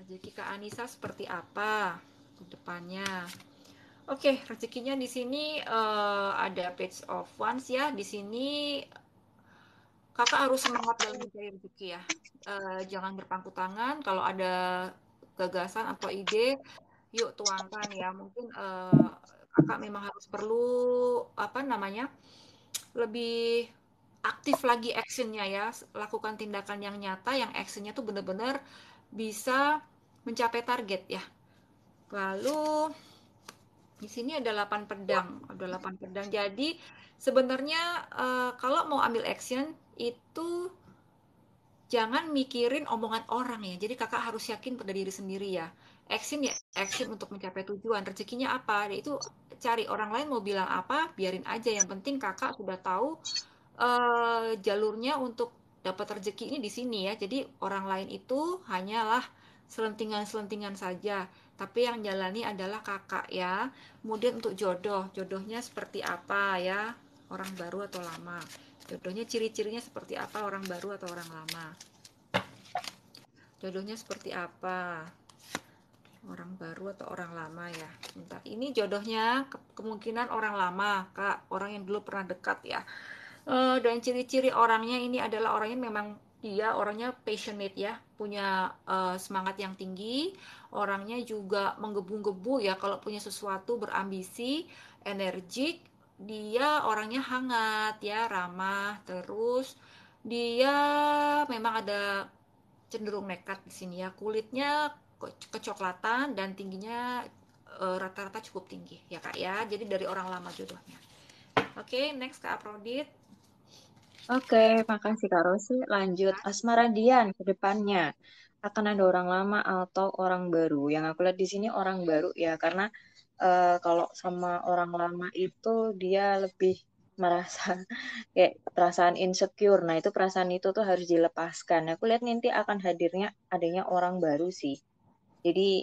Rezeki Kak Anissa seperti apa ke depannya? Oke, rezekinya di sini ada page of wands ya. Di sini kakak harus semangat dalam mencari rezeki ya. Jangan berpangku tangan. Kalau ada gagasan atau ide, yuk tuangkan ya. Mungkin kakak memang harus perlu apa namanya lebih aktif lagi actionnya ya. Lakukan tindakan yang nyata, yang actionnya tuh bener-bener bisa mencapai target ya. Lalu di sini ada 8 pedang, ada 8 pedang. Jadi sebenarnya kalau mau ambil action itu jangan mikirin omongan orang ya. Jadi kakak harus yakin pada diri sendiri ya. Action ya, action untuk mencapai tujuan. Rezekinya apa? Ya itu cari orang lain mau bilang apa, biarin aja. Yang penting kakak sudah tahu jalurnya untuk dapat rezeki ini di sini ya. Jadi orang lain itu hanyalah selentingan-selentingan saja. Tapi yang jalani adalah kakak ya. Kemudian untuk jodoh, jodohnya seperti apa ya? Orang baru atau lama? Jodohnya ciri-cirinya seperti apa? Orang baru atau orang lama? Jodohnya seperti apa? Orang baru atau orang lama ya? Bentar. Ini jodohnya kemungkinan orang lama, Kak. Orang yang dulu pernah dekat ya. Dan ciri-ciri orangnya ini adalah orangnya memang dia orangnya passionate ya, punya semangat yang tinggi, orangnya juga menggebu-gebu ya kalau punya sesuatu, berambisi, energik, dia orangnya hangat ya, ramah, terus dia memang ada cenderung nekat di sini ya, kulitnya kecoklatan dan tingginya rata-rata cukup tinggi ya Kak ya, jadi dari orang lama jodohnya. Oke, next Kak Afrodit. Oke, makasih Kak Rosi. Lanjut, Asmara Dian ke depannya. Akan ada orang lama atau orang baru. Yang aku lihat di sini orang baru ya, karena kalau sama orang lama itu dia lebih merasa kayak perasaan insecure. Nah, itu perasaan itu tuh harus dilepaskan. Aku lihat nanti akan hadirnya adanya orang baru sih. Jadi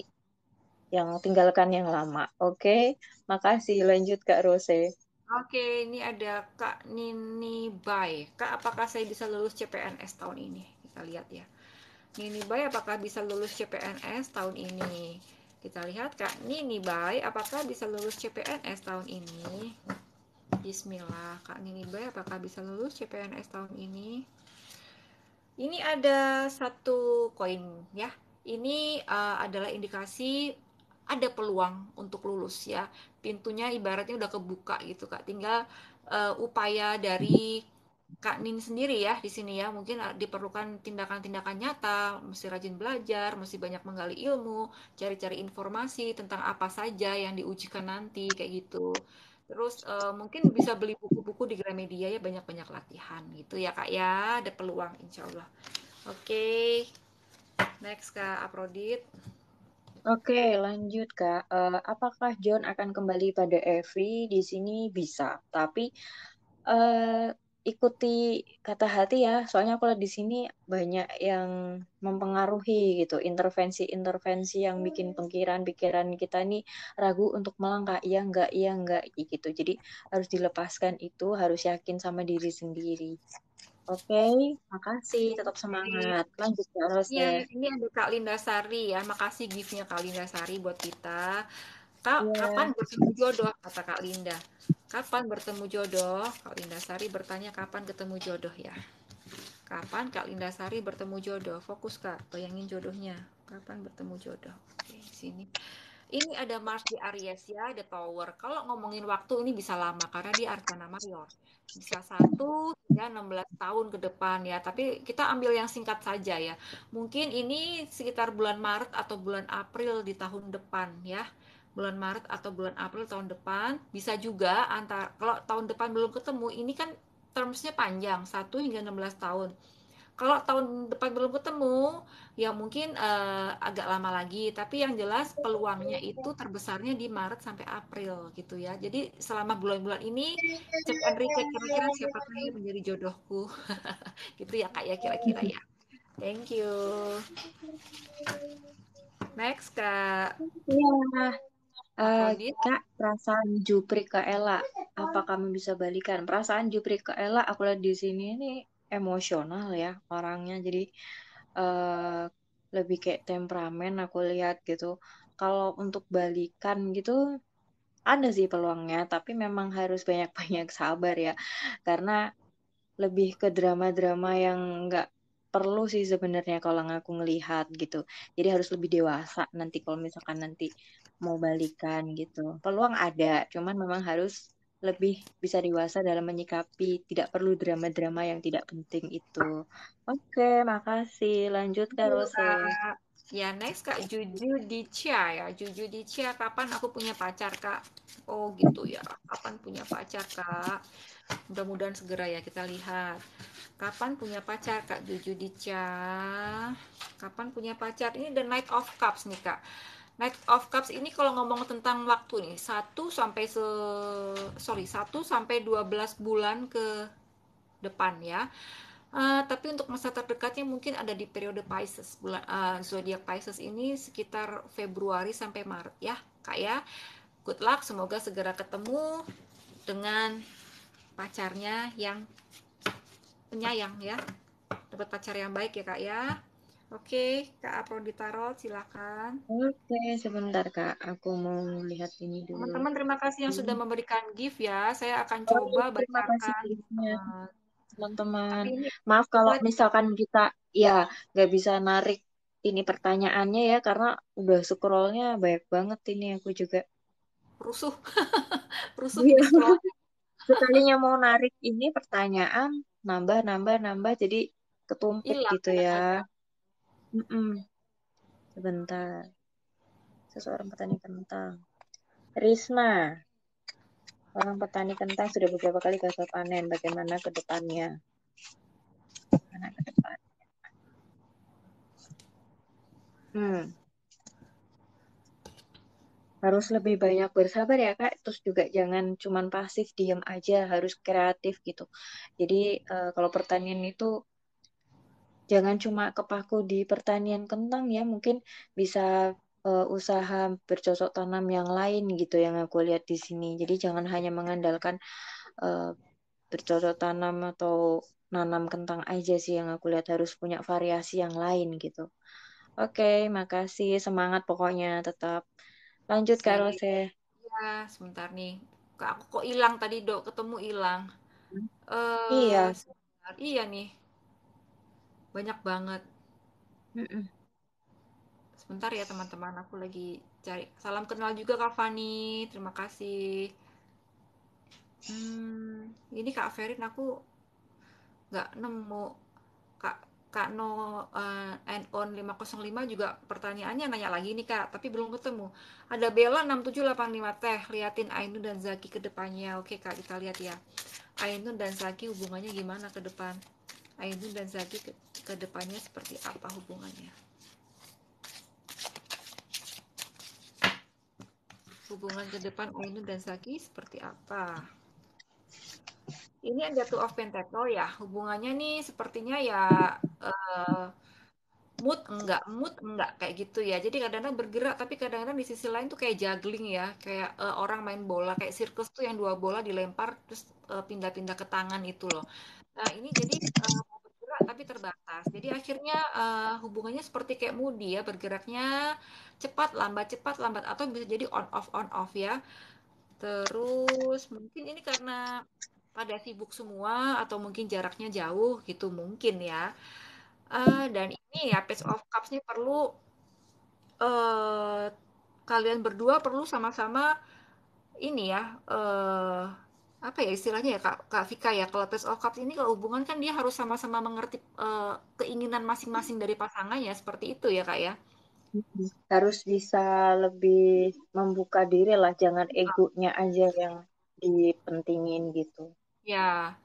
yang tinggalkan yang lama. Oke, makasih. Lanjut Kak Rose. Oke, ini ada Kak Nini Bay. Kak, apakah saya bisa lulus CPNS tahun ini? Kita lihat ya. Nini Bay, apakah bisa lulus CPNS tahun ini? Kita lihat Kak Nini Bay, apakah bisa lulus CPNS tahun ini? Bismillah, Kak Nini Bay, apakah bisa lulus CPNS tahun ini? Ini ada satu koin ya. Ini adalah indikasi ada peluang untuk lulus ya. Pintunya ibaratnya udah kebuka gitu Kak. Tinggal upaya dari Kak Nin sendiri ya di sini ya. Mungkin diperlukan tindakan-tindakan nyata, mesti rajin belajar, mesti banyak menggali ilmu, cari-cari informasi tentang apa saja yang diujikan nanti kayak gitu. Terus mungkin bisa beli buku-buku di Gramedia ya, banyak-banyak latihan gitu ya Kak ya. Ada peluang insya Allah. Oke, next Kak Aprodit. Oke, lanjut Kak. Apakah John akan kembali pada Evie? Di sini bisa, tapi eh, ikuti kata hati ya. Soalnya kalau di sini banyak yang mempengaruhi gitu, intervensi-intervensi yang bikin pikiran kita nih ragu untuk melangkah. Iya enggak, gitu. Jadi harus dilepaskan itu, harus yakin sama diri sendiri. Oke, makasih. Tetap Oke. semangat. Lanjut Kak Rose. Ya, ini ada Kak Linda Sari ya. Makasih giftnya Kak Linda Sari buat kita. Kak, kapan Iya. bertemu jodoh? Kata Kak Linda. Kapan bertemu jodoh? Kak Linda Sari bertanya kapan ketemu jodoh ya. Kapan Kak Linda Sari bertemu jodoh? Fokus Kak, bayangin jodohnya. Kapan bertemu jodoh? Oke, sini. Ini ada Mars di Aries ya, ada Tower. Kalau ngomongin waktu ini bisa lama karena dia Arcana Mayor. Bisa 1 hingga 16 tahun ke depan ya. Tapi kita ambil yang singkat saja ya. Mungkin ini sekitar bulan Maret atau bulan April di tahun depan ya. bulan Maret atau bulan April tahun depan. Bisa juga antar kalau tahun depan belum ketemu, ini kan termsnya panjang, 1 hingga 16 tahun. Kalau tahun depan belum ketemu, ya mungkin agak lama lagi. Tapi yang jelas peluangnya itu terbesarnya di Maret sampai April gitu ya. Jadi selama bulan-bulan ini cek and recheck kira-kira siapakah yang menjadi jodohku. Gitu ya Kak ya kira-kira ya. Thank you. Next Kak Iya, eh, Afrodit. Kak, perasaan Jupri ke Ella, apa kamu bisa balikan? Perasaan Jupri ke Ella, aku lihat di sini ini emosional ya orangnya, jadi eh, lebih kayak temperamen aku lihat gitu. Kalau untuk balikan gitu, ada sih peluangnya, tapi memang harus banyak-banyak sabar ya, karena lebih ke drama-drama yang nggak perlu sih sebenarnya kalau aku ngelihat gitu. Jadi harus lebih dewasa nanti kalau misalkan nanti mau balikan gitu. Peluang ada, cuman memang harus lebih bisa dewasa dalam menyikapi, tidak perlu drama-drama yang tidak penting itu. Oke, makasih. Lanjut Kak Thank you, Rose. Kak. Ya, next Kak, Juju Dicia ya. Juju Dicia, kapan aku punya pacar, Kak? Oh, gitu ya. Kapan punya pacar, Kak? Mudah-mudahan segera ya kita lihat. Kapan punya pacar, Kak Juju Dicia? Kapan punya pacar? Ini The Knight of Cups nih, Kak. Knight of Cups ini kalau ngomong tentang waktu nih, 1 sampai 12 bulan ke depan ya. Tapi untuk masa terdekatnya mungkin ada di periode Pisces, bulan zodiak Pisces ini sekitar Februari sampai Maret ya, Kak ya. Good luck, semoga segera ketemu dengan pacarnya yang penyayang ya. Dapat pacar yang baik ya, Kak ya. Oke, Kak Aprodi Tarot silahkan. Oke, sebentar Kak. Aku mau lihat ini dulu. Teman-teman terima kasih yang sudah memberikan gift ya. Saya akan Oh, coba terima kasih bacakan. giftnya. Teman-teman. Tapi ini Maaf kalau buat misalkan kita ya nggak bisa narik ini pertanyaannya ya karena udah scrollnya banyak banget ini aku juga. rusuh, rusuh Iya. ini scroll Sekalinya mau narik ini pertanyaan nambah nambah nambah jadi ketumpuk hilang gitu ya. kadang-kadang. Mm-mm. Sebentar. Seseorang petani kentang. Risma, orang petani kentang sudah beberapa kali gagal panen. Bagaimana ke depannya? Bagaimana ke depan? Hmm. Harus lebih banyak bersabar ya Kak. Terus juga jangan cuman pasif diam aja, harus kreatif gitu. Jadi kalau pertanian itu jangan cuma kepaku di pertanian kentang ya, mungkin bisa usaha bercocok tanam yang lain gitu yang aku lihat di sini. Jadi jangan hanya mengandalkan eh, bercocok tanam atau nanam kentang aja sih yang aku lihat harus punya variasi yang lain gitu. Oke, makasih. Semangat pokoknya tetap. Lanjut Kak Sip. Rose. Ya, sebentar nih. Kak, aku kok hilang tadi, Dok. Ketemu hilang. Iya. Sebentar. Iya nih, banyak banget. Mm-mm. Sebentar ya, teman-teman. Aku lagi cari. Salam kenal juga, Kak Fani. Terima kasih. Ini Kak Ferin aku nggak nemu. Kak Kak No and on 505 juga pertanyaannya nanya lagi nih Kak, tapi belum ketemu. Ada Bella 6785 teh, liatin Ainun dan Zaki ke depannya. Oke Kak, kita lihat ya. Ainun dan Zaki hubungannya gimana ke depan? Ainun dan Zaki ke depannya seperti apa hubungannya? Hubungan ke depan Ainun dan Zaki seperti apa? Ini ada Two of Pentacle ya. Hubungannya nih sepertinya ya eh, mood enggak kayak gitu ya. Jadi kadang-kadang bergerak tapi kadang-kadang di sisi lain tuh kayak juggling ya, kayak orang main bola kayak sirkus tuh yang dua bola dilempar terus pindah-pindah ke tangan itu loh. Nah, ini jadi mau bergerak tapi terbatas. Jadi akhirnya hubungannya seperti kayak Moody ya, bergeraknya cepat lambat atau bisa jadi on off ya. Terus mungkin ini karena pada sibuk semua atau mungkin jaraknya jauh gitu mungkin ya. Dan ini ya Page of Cups ini perlu eh kalian berdua perlu sama-sama ini ya apa ya istilahnya ya Kak Vika ya kalau Page of Cups ini kalau hubungan kan dia harus sama-sama mengerti keinginan masing-masing dari pasangannya seperti itu ya Kak ya. Harus bisa lebih membuka diri lah, jangan egonya aja yang dipentingin gitu. Ya,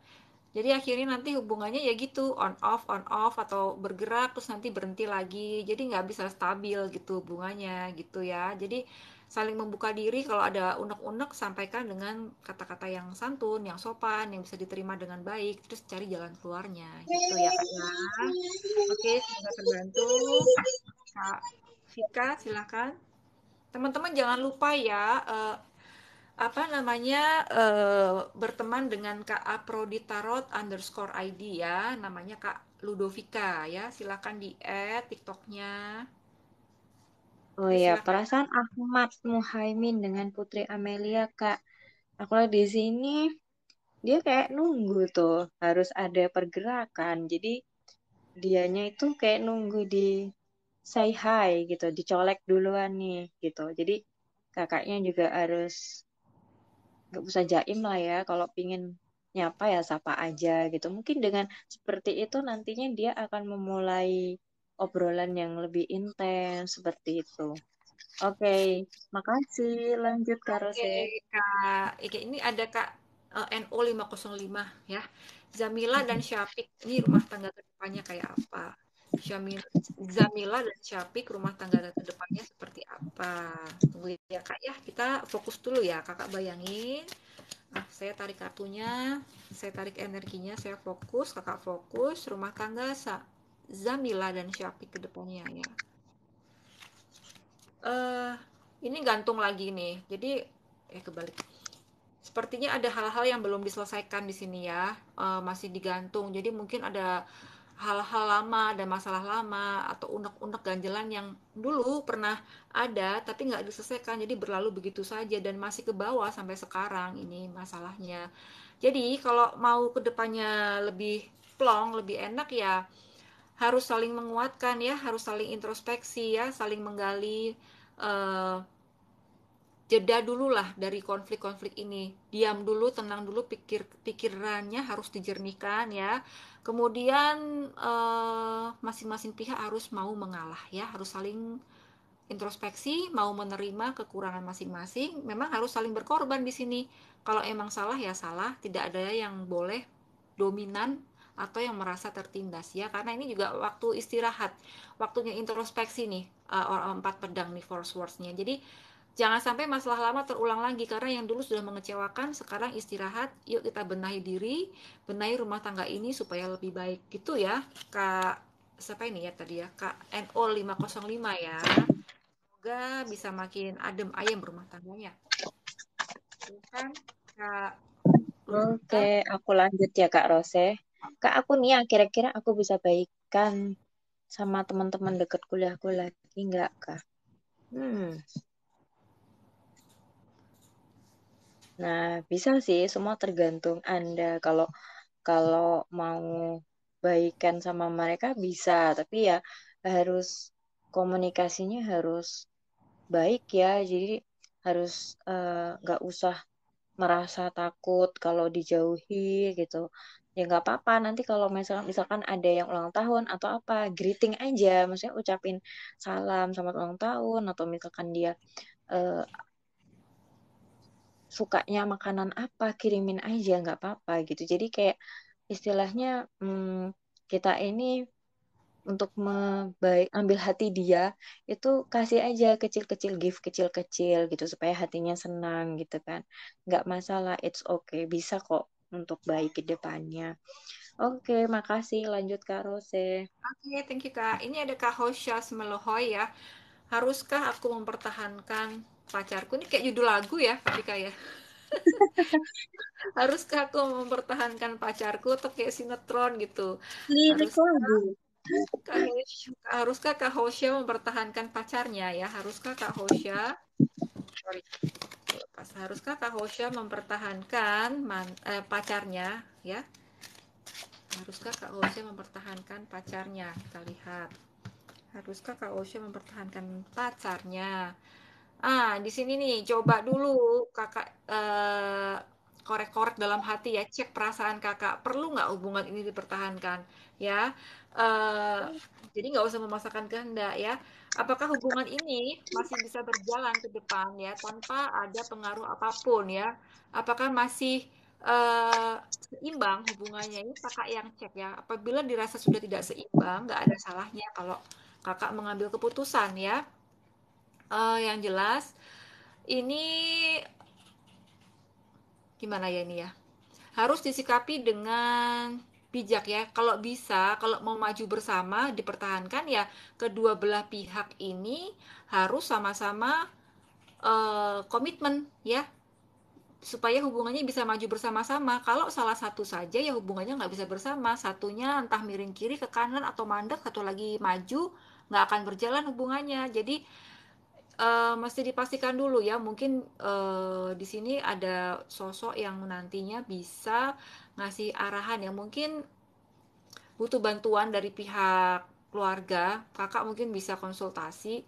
jadi akhirnya nanti hubungannya ya gitu, on off atau bergerak terus nanti berhenti lagi. Jadi nggak bisa stabil gitu hubungannya gitu ya. Jadi saling membuka diri kalau ada unek-unek sampaikan dengan kata-kata yang santun, yang sopan, yang bisa diterima dengan baik, terus cari jalan keluarnya gitu ya Kak ya. Oke, semoga terbantu. Kak Vika, silakan. Teman-teman jangan lupa ya, apa namanya, berteman dengan Kak Aproditarot underscore ID ya, namanya Kak Ludovika ya, silakan di add TikToknya. Oh Oke, ya, silakan. perasaan Ahmad Muhaimin dengan Putri Amelia, Kak. Aku lihat di sini, dia kayak nunggu tuh, harus ada pergerakan. Jadi, dianya itu kayak nunggu di say hi gitu, dicolek duluan nih gitu. Jadi, kakaknya juga harus nggak usah jaim lah ya, kalau pingin nyapa ya sapa aja gitu. Mungkin dengan seperti itu nantinya dia akan memulai obrolan yang lebih intens seperti itu. Oke, makasih. Lanjut Kak Oke, Rose. Kak. Oke, ini ada Kak NO 505 ya. Jamila dan Syafiq, ini rumah tangga kedepannya kayak apa? Syamil, Zamila dan Syafiq rumah tangga kedepannya seperti apa? Tunggu ya Kak ya, kita fokus dulu ya. Kakak bayangin. Nah, saya tarik kartunya, saya tarik energinya, saya fokus, kakak fokus, rumah tangga Zamila dan Syafiq kedepannya ya. eh ini gantung lagi nih. Jadi kebalik. Sepertinya ada hal-hal yang belum diselesaikan di sini ya, masih digantung. Jadi mungkin ada hal-hal lama dan masalah lama atau unek-unek ganjelan yang dulu pernah ada tapi nggak diselesaikan. Jadi berlalu begitu saja dan masih ke bawah sampai sekarang ini masalahnya. Jadi kalau mau kedepannya lebih plong, lebih enak ya harus saling menguatkan ya, harus saling introspeksi ya, saling menggali eh, jeda dulu lah dari konflik-konflik ini. Diam dulu, tenang dulu, pikirannya harus dijernihkan ya. Kemudian masing-masing pihak harus mau mengalah ya, harus saling introspeksi, mau menerima kekurangan masing-masing. Memang harus saling berkorban di sini. Kalau emang salah ya salah, tidak ada yang boleh dominan atau yang merasa tertindas ya, karena ini juga waktu istirahat, waktunya introspeksi nih, orang empat pedang nih force words-nya. Jadi jangan sampai masalah lama terulang lagi karena yang dulu sudah mengecewakan, sekarang istirahat, yuk kita benahi diri, benahi rumah tangga ini supaya lebih baik gitu ya. Kak siapa ini ya tadi ya, Kak NO 505 ya. Semoga bisa makin adem ayem rumah tangganya. Silakan Kak Oke, Ludwika. aku lanjut ya Kak Rose. Kak, aku nih ya, kira-kira aku bisa baikan sama teman-teman deket kuliahku lagi nggak Kak? Hmm, nah bisa sih, semua tergantung Anda. Kalau kalau mau baikan sama mereka bisa, tapi ya harus komunikasinya harus baik ya. Jadi harus nggak usah merasa takut kalau dijauhi gitu. Ya nggak apa-apa. Nanti kalau misalkan misalkan ada yang ulang tahun atau apa, greeting aja. Maksudnya ucapin salam selamat ulang tahun atau misalkan dia eh, sukanya makanan apa, kirimin aja nggak apa-apa gitu. Jadi kayak istilahnya kita ini untuk ambil hati dia itu kasih aja kecil-kecil gift kecil-kecil gitu supaya hatinya senang gitu kan, nggak masalah, it's okay, bisa kok untuk baik ke depannya. Oke, makasih, lanjut Kak Rose. Oke, thank you Kak. Ini ada Kak Hosha Semelohoy ya. Haruskah aku mempertahankan pacarku? Ini kayak judul lagu ya, tapi kayak haruskah aku mempertahankan pacarku atau kayak sinetron gitu. Lirik Haruskah lagu. haruskah Kak Hosha mempertahankan pacarnya ya? Haruskah Kak Hosha, sorry, haruskah Kak Hosha mempertahankan pacarnya ya? Haruskah Kak Hosha mempertahankan pacarnya? Kita lihat. Haruskah Kak Osha mempertahankan pacarnya? Di sini nih, coba dulu kakak korek-korek dalam hati ya, cek perasaan kakak. Perlu nggak hubungan ini dipertahankan? Ya, eh, jadi nggak usah memaksakan kehendak ya. Apakah hubungan ini masih bisa berjalan ke depan ya tanpa ada pengaruh apapun ya? Apakah masih eh, seimbang hubungannya? Ini kakak yang cek ya. Apabila dirasa sudah tidak seimbang, nggak ada salahnya kalau kakak mengambil keputusan ya. Yang jelas ini gimana ya ini ya? Harus disikapi dengan bijak ya. Kalau bisa, kalau mau maju bersama, dipertahankan ya kedua belah pihak ini harus sama-sama komitmen ya supaya hubungannya bisa maju bersama-sama. Kalau salah satu saja ya hubungannya nggak bisa bersama. Satunya entah miring kiri ke kanan atau mandek, satu lagi maju, nggak akan berjalan hubungannya. Jadi mesti dipastikan dulu ya. Mungkin di sini ada sosok yang nantinya bisa ngasih arahan ya. Mungkin butuh bantuan dari pihak keluarga. Kakak mungkin bisa konsultasi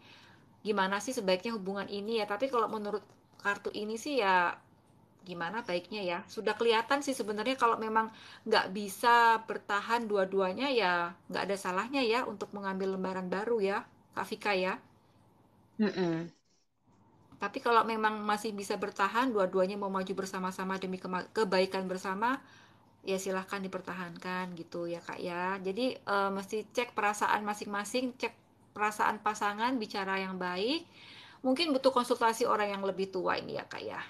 gimana sih sebaiknya hubungan ini ya. Tapi kalau menurut kartu ini sih ya gimana baiknya ya. Sudah kelihatan sih sebenarnya kalau memang nggak bisa bertahan dua-duanya ya nggak ada salahnya ya untuk mengambil lembaran baru ya, Kak Vika ya. Mm-mm. Tapi kalau memang masih bisa bertahan, dua-duanya mau maju bersama-sama demi kebaikan bersama, ya silahkan dipertahankan gitu ya Kak ya. Jadi mesti cek perasaan masing-masing, cek perasaan pasangan, bicara yang baik. Mungkin butuh konsultasi orang yang lebih tua ini ya Kak ya,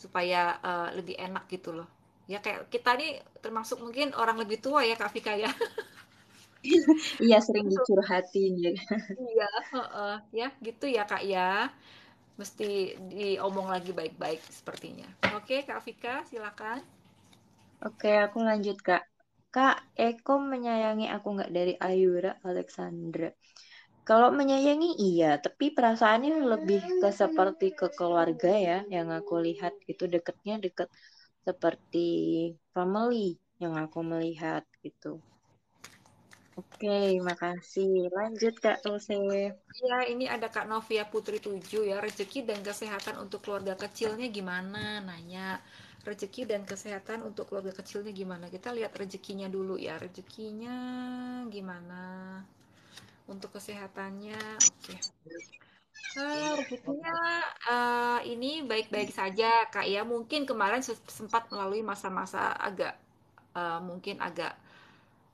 supaya lebih enak gitu loh. Ya kayak kita nih termasuk mungkin orang lebih tua ya Kak Vika ya. Iya, sering dicurhatin ya. Iya, heeh, ya gitu ya Kak ya. Mesti diomong lagi baik-baik sepertinya. Oke, Kak Vika, silakan. Oke, aku lanjut, Kak. Kak, Eko menyayangi aku nggak, dari Ayura Alexandra. Kalau menyayangi iya, tapi perasaannya lebih ke seperti ke keluarga ya, yang aku lihat itu deketnya deket seperti family yang aku melihat gitu. Oke, makasih. Lanjut Kak Rose. Ya, ini ada Kak Novia Putri 7 ya, rezeki dan kesehatan untuk keluarga kecilnya gimana? Nanya, rezeki dan kesehatan untuk keluarga kecilnya gimana? Kita lihat rezekinya dulu ya, rezekinya gimana? Untuk kesehatannya, oke. Rezekinya ini baik-baik saja, Kak ya. Mungkin kemarin sempat melalui masa-masa agak mungkin agak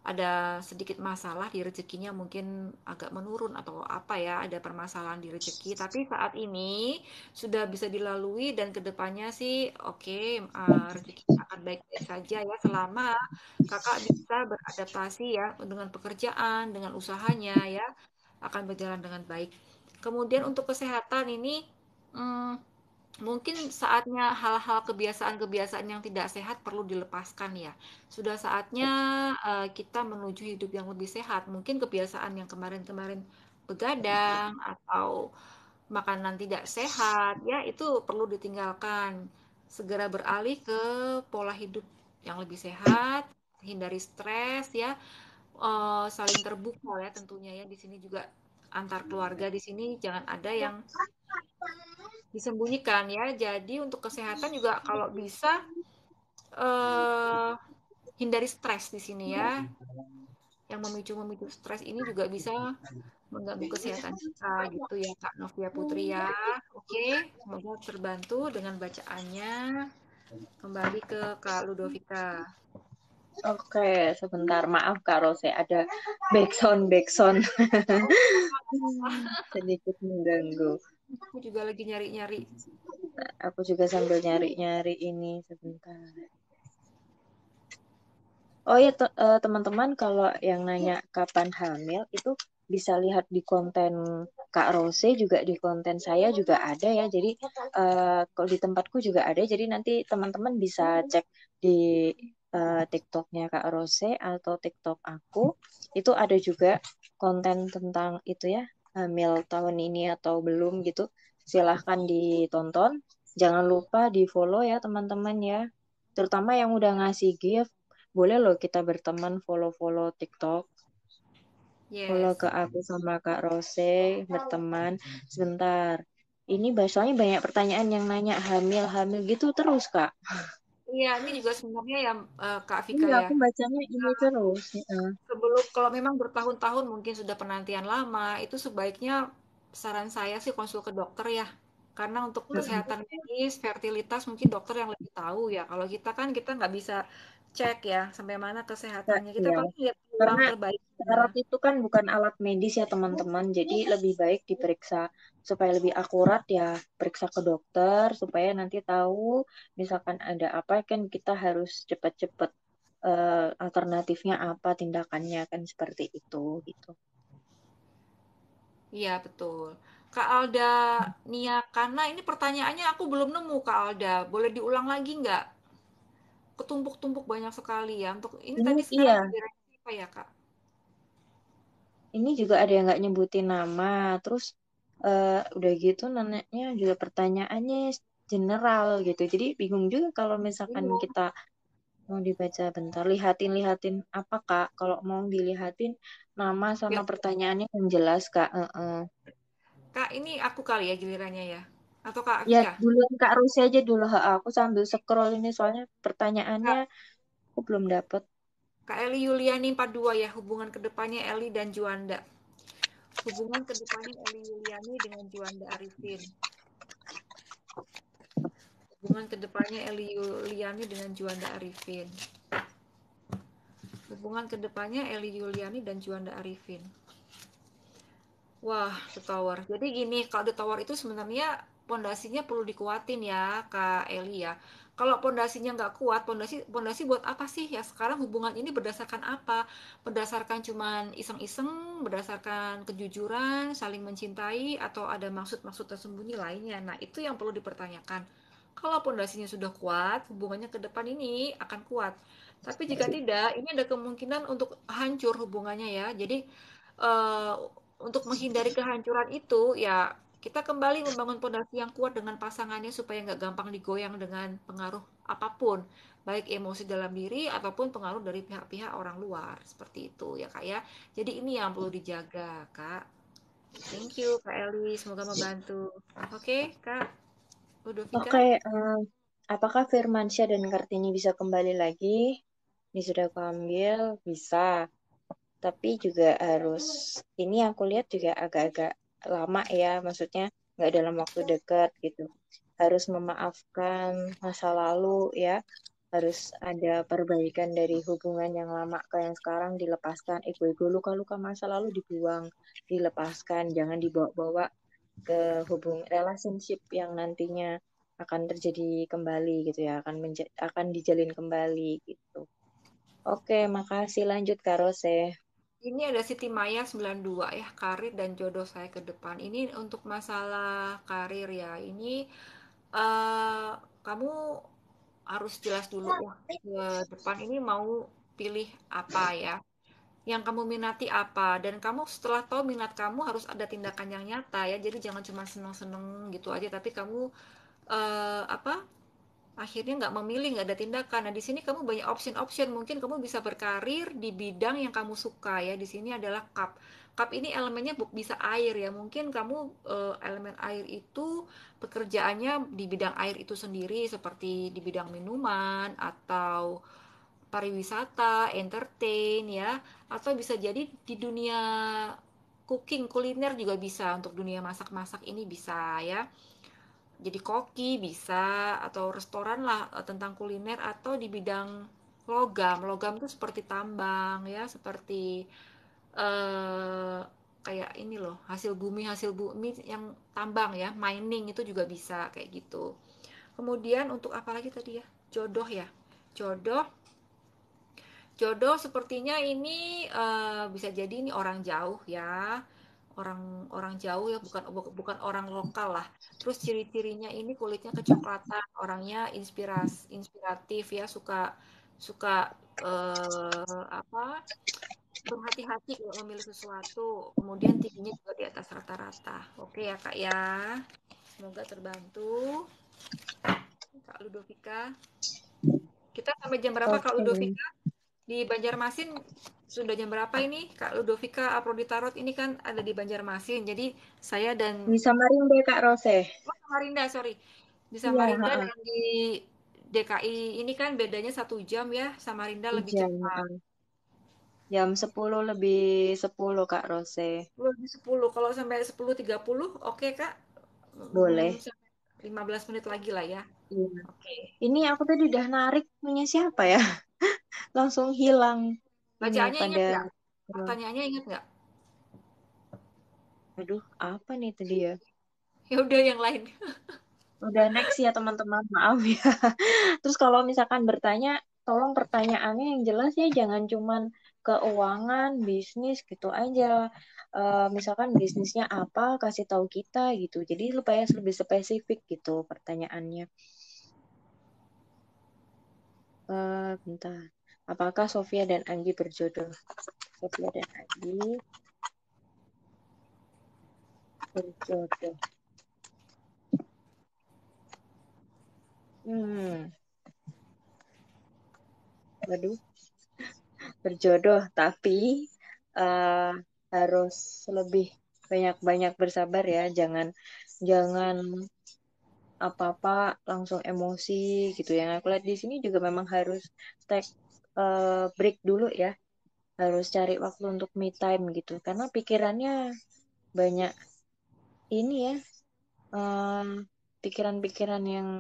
ada sedikit masalah di rezekinya mungkin agak menurun atau apa ya, ada permasalahan di rezeki. Tapi saat ini sudah bisa dilalui dan kedepannya sih oke, rezekinya akan baik-baik saja ya selama kakak bisa beradaptasi ya dengan pekerjaan, dengan usahanya ya akan berjalan dengan baik. Kemudian untuk kesehatan ini hmm, mungkin saatnya hal-hal kebiasaan-kebiasaan yang tidak sehat perlu dilepaskan ya. Sudah saatnya kita menuju hidup yang lebih sehat. Mungkin kebiasaan yang kemarin-kemarin begadang atau makanan tidak sehat ya itu perlu ditinggalkan. Segera beralih ke pola hidup yang lebih sehat, hindari stres ya, saling terbuka ya tentunya ya. Di sini juga antar keluarga di sini jangan ada yang disembunyikan ya. Jadi untuk kesehatan juga kalau bisa eh, hindari stres di sini ya. Yang memicu-memicu stres ini juga bisa mengganggu kesehatan kita gitu ya Kak Novia Putri ya. Oke, semoga terbantu dengan bacaannya. Kembali ke Kak Ludovita. Oke, sebentar, maaf Kak Rose, ada backsound sedikit mengganggu. Aku juga lagi nyari-nyari. Aku juga sambil nyari-nyari ini sebentar. Oh ya, teman-teman, kalau yang nanya kapan hamil itu bisa lihat di konten Kak Rose, juga di konten saya juga ada ya. Jadi kalau di tempatku juga ada. Jadi nanti teman-teman bisa cek di TikToknya Kak Rose atau TikTok aku. Itu ada juga konten tentang itu ya, hamil tahun ini atau belum gitu. Silahkan ditonton. Jangan lupa di follow ya teman-teman ya. Terutama yang udah ngasih gift, boleh loh kita berteman, follow-follow TikTok. Follow Yes. ke aku sama Kak Rose, berteman. Sebentar. Ini soalnya banyak pertanyaan yang nanya hamil-hamil gitu terus, Kak. Iya, ini juga sebenarnya ya Kak Vika Iya, ya. aku bacanya ini terus. Ya. Sebelum kalau memang bertahun-tahun mungkin sudah penantian lama, itu sebaiknya saran saya sih konsul ke dokter ya. Karena untuk Mm-mm. kesehatan medis, fertilitas mungkin dokter yang lebih tahu ya. Kalau kita kan kita nggak bisa cek ya sampai mana Ya, kesehatannya. Kita iya. paling lihat peluang Karena terbaiknya. syarat itu kan bukan alat medis ya teman-teman. Jadi lebih baik diperiksa supaya lebih akurat ya, periksa ke dokter supaya nanti tahu misalkan ada apa kan kita harus cepat-cepat alternatifnya apa tindakannya kan seperti itu gitu. Iya betul. Kak Alda Niakana, ini pertanyaannya aku belum nemu Kak Alda. Boleh diulang lagi nggak? Ketumpuk-tumpuk banyak sekali ya. Untuk ini Ini tadi sekarang iya, giliran siapa ya Kak? ini juga ada yang nggak nyebutin nama. Terus udah gitu nanya juga pertanyaannya general gitu. Jadi bingung juga kalau misalkan Bingung. kita mau dibaca bentar. Lihatin apa Kak? Kalau mau dilihatin nama sama Ya, pertanyaannya yang jelas Kak. Kak, ini aku kali ya gilirannya ya. Atau Kak Ya Vika? duluan Kak Rusi aja dulu. Aku sambil scroll ini soalnya pertanyaannya Kak, aku belum dapet. Kak Eli Yuliani 42 ya, hubungan kedepannya Eli dan Juanda. Hubungan kedepannya Eli Yuliani dengan Juanda Arifin. Hubungan kedepannya Eli Yuliani dengan Juanda Arifin. Hubungan kedepannya Eli Yuliani dan Juanda Arifin. Wah, The Tower. Jadi gini, kalau The Tower itu sebenarnya pondasinya perlu dikuatin ya, Kak Eli ya. Kalau pondasinya nggak kuat, pondasi pondasi buat apa sih ya? Sekarang hubungan ini berdasarkan apa? Berdasarkan cuman iseng-iseng, berdasarkan kejujuran, saling mencintai, atau ada maksud-maksud tersembunyi lainnya. Nah, itu yang perlu dipertanyakan. Kalau pondasinya sudah kuat, hubungannya ke depan ini akan kuat. Tapi jika tidak, ini ada kemungkinan untuk hancur hubungannya ya. Jadi eh, untuk menghindari kehancuran itu, ya kita kembali membangun pondasi yang kuat dengan pasangannya supaya nggak gampang digoyang dengan pengaruh apapun, baik emosi dalam diri ataupun pengaruh dari pihak-pihak orang luar. Seperti itu ya Kak ya. Jadi ini yang perlu dijaga Kak. Thank you Kak Eli, semoga membantu. Oke Kak Ludovika. Oke, apakah Firmansyah dan Kartini bisa kembali lagi? Ini sudah aku ambil, bisa. Tapi juga harus, ini aku lihat juga agak-agak lama ya, maksudnya nggak dalam waktu dekat gitu. Harus memaafkan masa lalu ya, harus ada perbaikan dari hubungan yang lama ke yang sekarang dilepaskan. Ego-ego luka-luka masa lalu dibuang, dilepaskan, jangan dibawa-bawa ke relationship yang nantinya akan terjadi kembali gitu ya, akan dijalin kembali gitu. Oke, makasih lanjut Kak Rose. Ini ada Siti Maya 92 ya, karir dan jodoh saya ke depan. Ini untuk masalah karir ya. Ini eh kamu harus jelas dulu ya ke depan ini mau pilih apa ya, yang kamu minati apa, dan kamu setelah tahu minat kamu harus ada tindakan yang nyata ya. Jadi jangan cuma seneng-seneng gitu aja tapi kamu apa akhirnya nggak memilih, nggak ada tindakan. Nah, di sini kamu banyak option-option. Mungkin kamu bisa berkarir di bidang yang kamu suka ya. Di sini adalah cup. Cup ini elemennya bisa air ya. Mungkin kamu elemen air itu pekerjaannya di bidang air itu sendiri seperti di bidang minuman atau pariwisata, entertain ya. Atau bisa jadi di dunia cooking, kuliner juga bisa. Untuk dunia masak-masak ini bisa ya, jadi koki bisa, atau restoran lah tentang kuliner, atau di bidang logam. Logam itu seperti tambang ya, seperti eh kayak ini loh, hasil bumi yang tambang ya, mining itu juga bisa kayak gitu. Kemudian untuk apa lagi tadi ya? Jodoh ya. Jodoh Jodoh sepertinya ini bisa jadi ini orang jauh ya. Orang orang jauh ya, bukan bukan orang lokal lah. Terus ciri-cirinya ini kulitnya kecoklatan, orangnya inspiratif ya, suka suka apa? Berhati-hati kalau memilih sesuatu. Kemudian tingginya juga di atas rata-rata. Oke ya, Kak ya. Semoga terbantu. Kak Ludovika. Kita sampai jam berapa Kak Oke, Ludovika? Di Banjarmasin sudah jam berapa ini? Kak Ludovika Aproditarot ini kan ada di Banjarmasin. Jadi saya dan di Samarinda Kak Rose. Samarinda, sorry. Di Iya, Samarinda heeh. dan di DKI ini kan bedanya 1 jam ya. Samarinda lebih Hujan, cepat. heeh. Jam 10 lebih 10 Kak Rose. 10 kalau sampai 10.30 oke Kak. Boleh. Sampai 15 menit lagi lah ya. Iya. Oke. Ini aku tadi udah narik punya siapa ya? Langsung hilang. Ini Bacaannya pada ingat nggak? Pertanyaannya ingat nggak? aduh, apa nih tadi ya? Ya udah yang lain. Udah next ya teman-teman, maaf ya. Terus kalau misalkan bertanya, tolong pertanyaannya yang jelas ya, jangan cuman keuangan, bisnis gitu aja. Misalkan bisnisnya apa, kasih tahu kita gitu. Jadi supaya lebih spesifik gitu pertanyaannya. Bentar. Apakah Sofia dan Anggi berjodoh? Sofia dan Anggi berjodoh. Hmm, waduh, berjodoh, tapi eh, harus lebih banyak-banyak bersabar ya. Jangan jangan apa-apa langsung emosi gitu. Yang aku lihat di sini juga memang harus take break dulu ya. Harus cari waktu untuk me time gitu. Karena pikirannya banyak ini ya, eh, pikiran-pikiran yang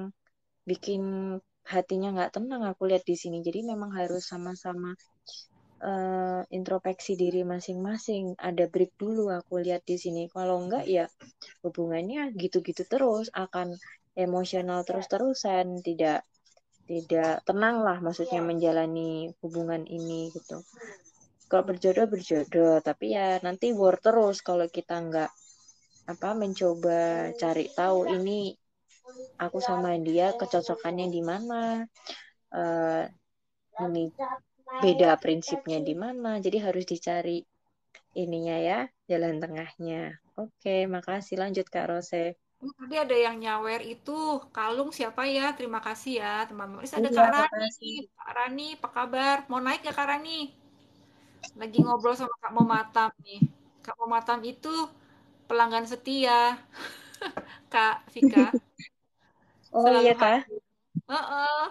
bikin hatinya nggak tenang aku lihat di sini. Jadi memang harus sama-sama introspeksi diri masing-masing. Ada break dulu aku lihat di sini. Kalau enggak ya hubungannya gitu-gitu terus, akan emosional terus-terusan, tidak tenang lah maksudnya menjalani hubungan ini gitu. Kalau berjodoh berjodoh, tapi ya nanti war terus kalau kita nggak apa mencoba cari tahu ini aku sama dia kecocokannya di mana, eh, ini beda prinsipnya di mana. Jadi harus dicari ininya ya, jalan tengahnya. Oke, makasih. Lanjut Kak Rose. Oh, tadi ada yang nyawer itu kalung siapa ya? Terima kasih ya teman-teman. Terus ada Iya, Kak Rani makasih. nih. Kak Rani, apa kabar? Mau naik ya Kak Rani? Lagi ngobrol sama Kak Momatam nih. Kak Momatam itu pelanggan setia Kak Vika. Oh Selalu iya Kak. hadir. Heeh.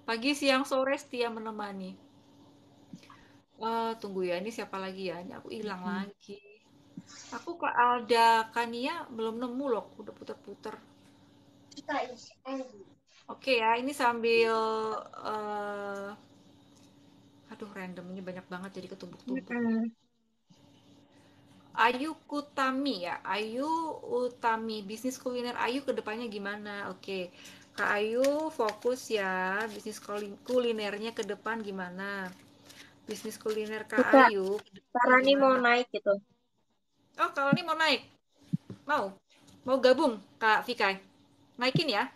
Pagi, siang, sore setia menemani. Tunggu ya, ini siapa lagi ya? Ini aku hilang lagi. Aku ke Alda Kania belum nemu loh, udah puter-puter. Oke ya, ini sambil eh aduh random ini banyak banget jadi ketumpuk-tumpuk nih. Mm-mm. Ayu Kutami ya, Ayu Utami, bisnis kuliner Ayu ke depannya gimana? Oke, Kak Ayu fokus ya, bisnis kulinernya ke depan gimana? Bisnis kuliner Kak Kita, Ayu ke Kak depannya Rani mau gimana? naik gitu. Oh, kalau ini mau naik, mau, mau gabung Kak Vikai, naikin ya?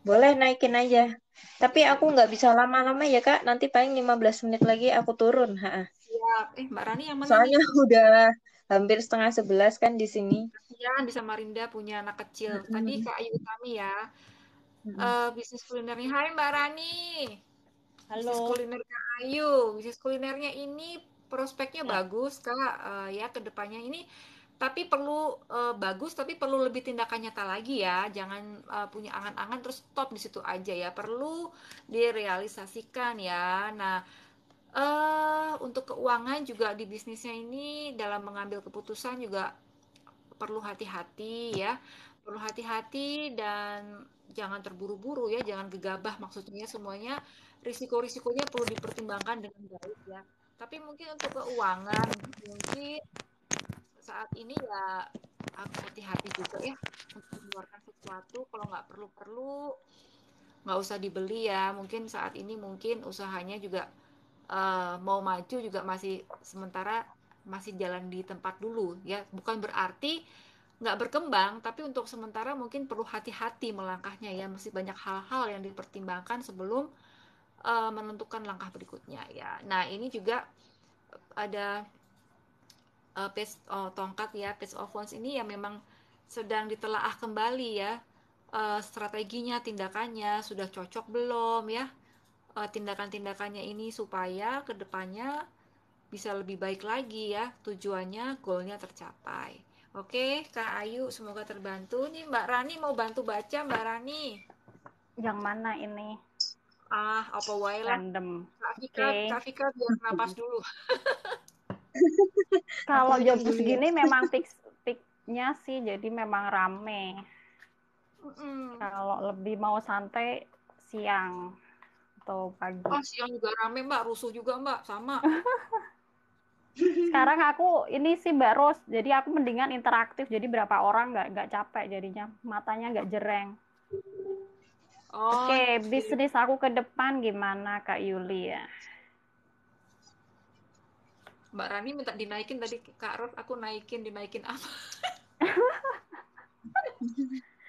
Boleh naikin aja. Tapi aku nggak bisa lama-lama ya Kak. Nanti paling 15 menit lagi aku turun. Ha. Siap. Mbak Rani yang mana nih? Soalnya udah hampir setengah 11 kan di sini. Kasihan di Samarinda punya anak kecil. Tadi Mm-mm. Kak Ayu Utami ya. Mm-mm. Bisnis kulinernya. Hai Mbak Rani. Bisnis Halo. kuliner Kak Ayu. Bisnis kulinernya ini prospeknya Kak. bagus Kak. Ya kedepannya ini. Tapi perlu bagus, tapi perlu lebih tindakan nyata lagi ya. Jangan punya angan-angan terus stop di situ aja ya. Perlu direalisasikan ya. Nah, untuk keuangan juga di bisnisnya ini dalam mengambil keputusan juga perlu hati-hati ya, perlu hati-hati dan jangan terburu-buru ya, jangan gegabah maksudnya semuanya risiko-risikonya perlu dipertimbangkan dengan baik ya. Tapi mungkin untuk keuangan mungkin saat ini ya harus hati-hati juga ya untuk mengeluarkan sesuatu kalau nggak perlu-perlu nggak usah dibeli ya. Mungkin saat ini mungkin usahanya juga mau maju juga masih sementara masih jalan di tempat dulu ya. Bukan berarti nggak berkembang, tapi untuk sementara mungkin perlu hati-hati melangkahnya ya. Masih banyak hal-hal yang dipertimbangkan sebelum menentukan langkah berikutnya ya. Nah ini juga ada page tongkat ya, page of wands ini ya memang sedang ditelaah kembali ya. Strateginya, tindakannya sudah cocok belum ya? Tindakan-tindakannya ini supaya kedepannya bisa lebih baik lagi ya tujuannya, goalnya tercapai. Oke, Kak Ayu, semoga terbantu. Nih Mbak Rani mau bantu baca Mbak Rani. Yang mana ini? Apa wae lah. random. Kak Vika, Oke. Kak Vika biar napas dulu. Aku Kalau minum jam dulu ya. segini memang peaknya sih, jadi memang rame. Mm-mm. Kalau lebih mau santai siang atau pagi. Siang juga rame Mbak, rusuh juga Mbak, sama. Sekarang aku ini sih Mbak Ros, jadi aku mendingan interaktif, jadi berapa orang nggak capek jadinya, matanya nggak jereng. Oh, Oke, gitu. bisnis aku ke depan gimana Kak Yuli ya? Mbak Rani minta dinaikin tadi Kak Ros, aku dinaikin apa?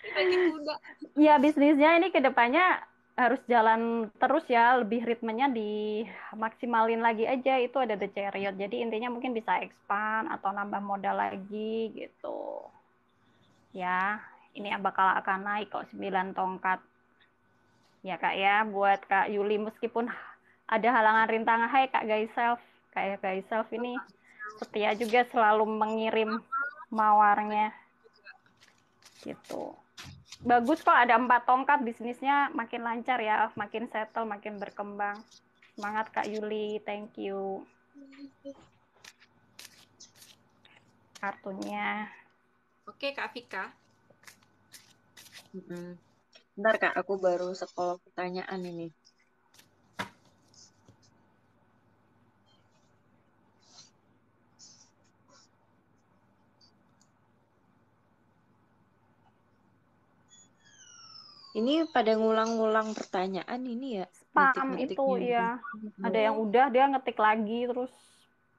Dinaikin kuda. Ya bisnisnya ini ke depannya harus jalan terus ya, lebih ritmenya dimaksimalin lagi aja, itu ada The Chariot. Jadi intinya mungkin bisa expand atau nambah modal lagi gitu. Ya, ini yang bakal akan naik kok 9 tongkat. Ya Kak ya, buat Kak Yuli meskipun ada halangan rintangan, hai Kak Gaiself, kayak Gaiself ini setia juga selalu mengirim mawarnya gitu. Bagus kok ada 4 tongkat, bisnisnya makin lancar ya, makin settle, makin berkembang. Semangat Kak Yuli, thank you. Kartunya. Oke, Kak Vika. Bentar Kak, aku baru scroll pertanyaan ini. Ini pada ngulang-ngulang pertanyaan ini ya, Spam itu ngetik-ngetiknya gitu. ya. Ada yang udah dia ngetik lagi terus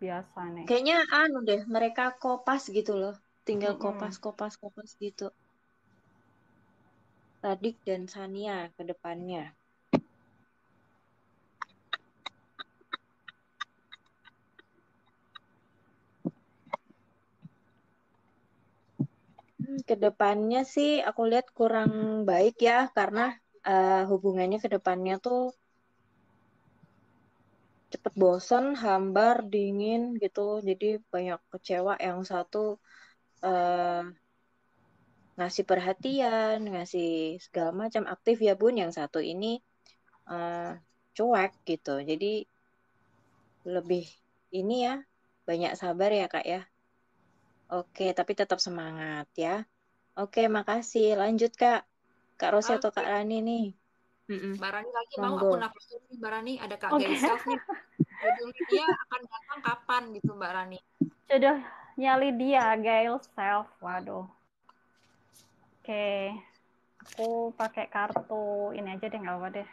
biasa nih. Kayaknya anu deh, mereka kopas gitu loh. Tinggal kopas, Mm-mm. kopas, kopas gitu. Radik dan Sania ke depannya. Ke depannya sih aku lihat kurang baik ya, karena hubungannya ke depannya tuh cepet bosan, hambar, dingin gitu. Jadi banyak kecewa. Yang satu eh, ngasih perhatian, ngasih segala macam aktif ya Bun. Yang satu ini eh, cuek gitu. Jadi lebih ini ya, banyak sabar ya Kak ya. Oke, tapi tetap semangat ya. Oke, makasih. Lanjut Kak. Kak Rosi atau Kak Oke, Rani nih. Mm-mm. Mbak Rani lagi mau Monggo. aku nafas dulu nih, Mbak Rani. Ada Kak Oke. Gay Self nih. Jodoh dia akan datang kapan gitu, Mbak Rani. Jodohnya Lydia, Gail Self. Waduh. Oke. Aku pakai kartu ini aja deh, nggak apa deh.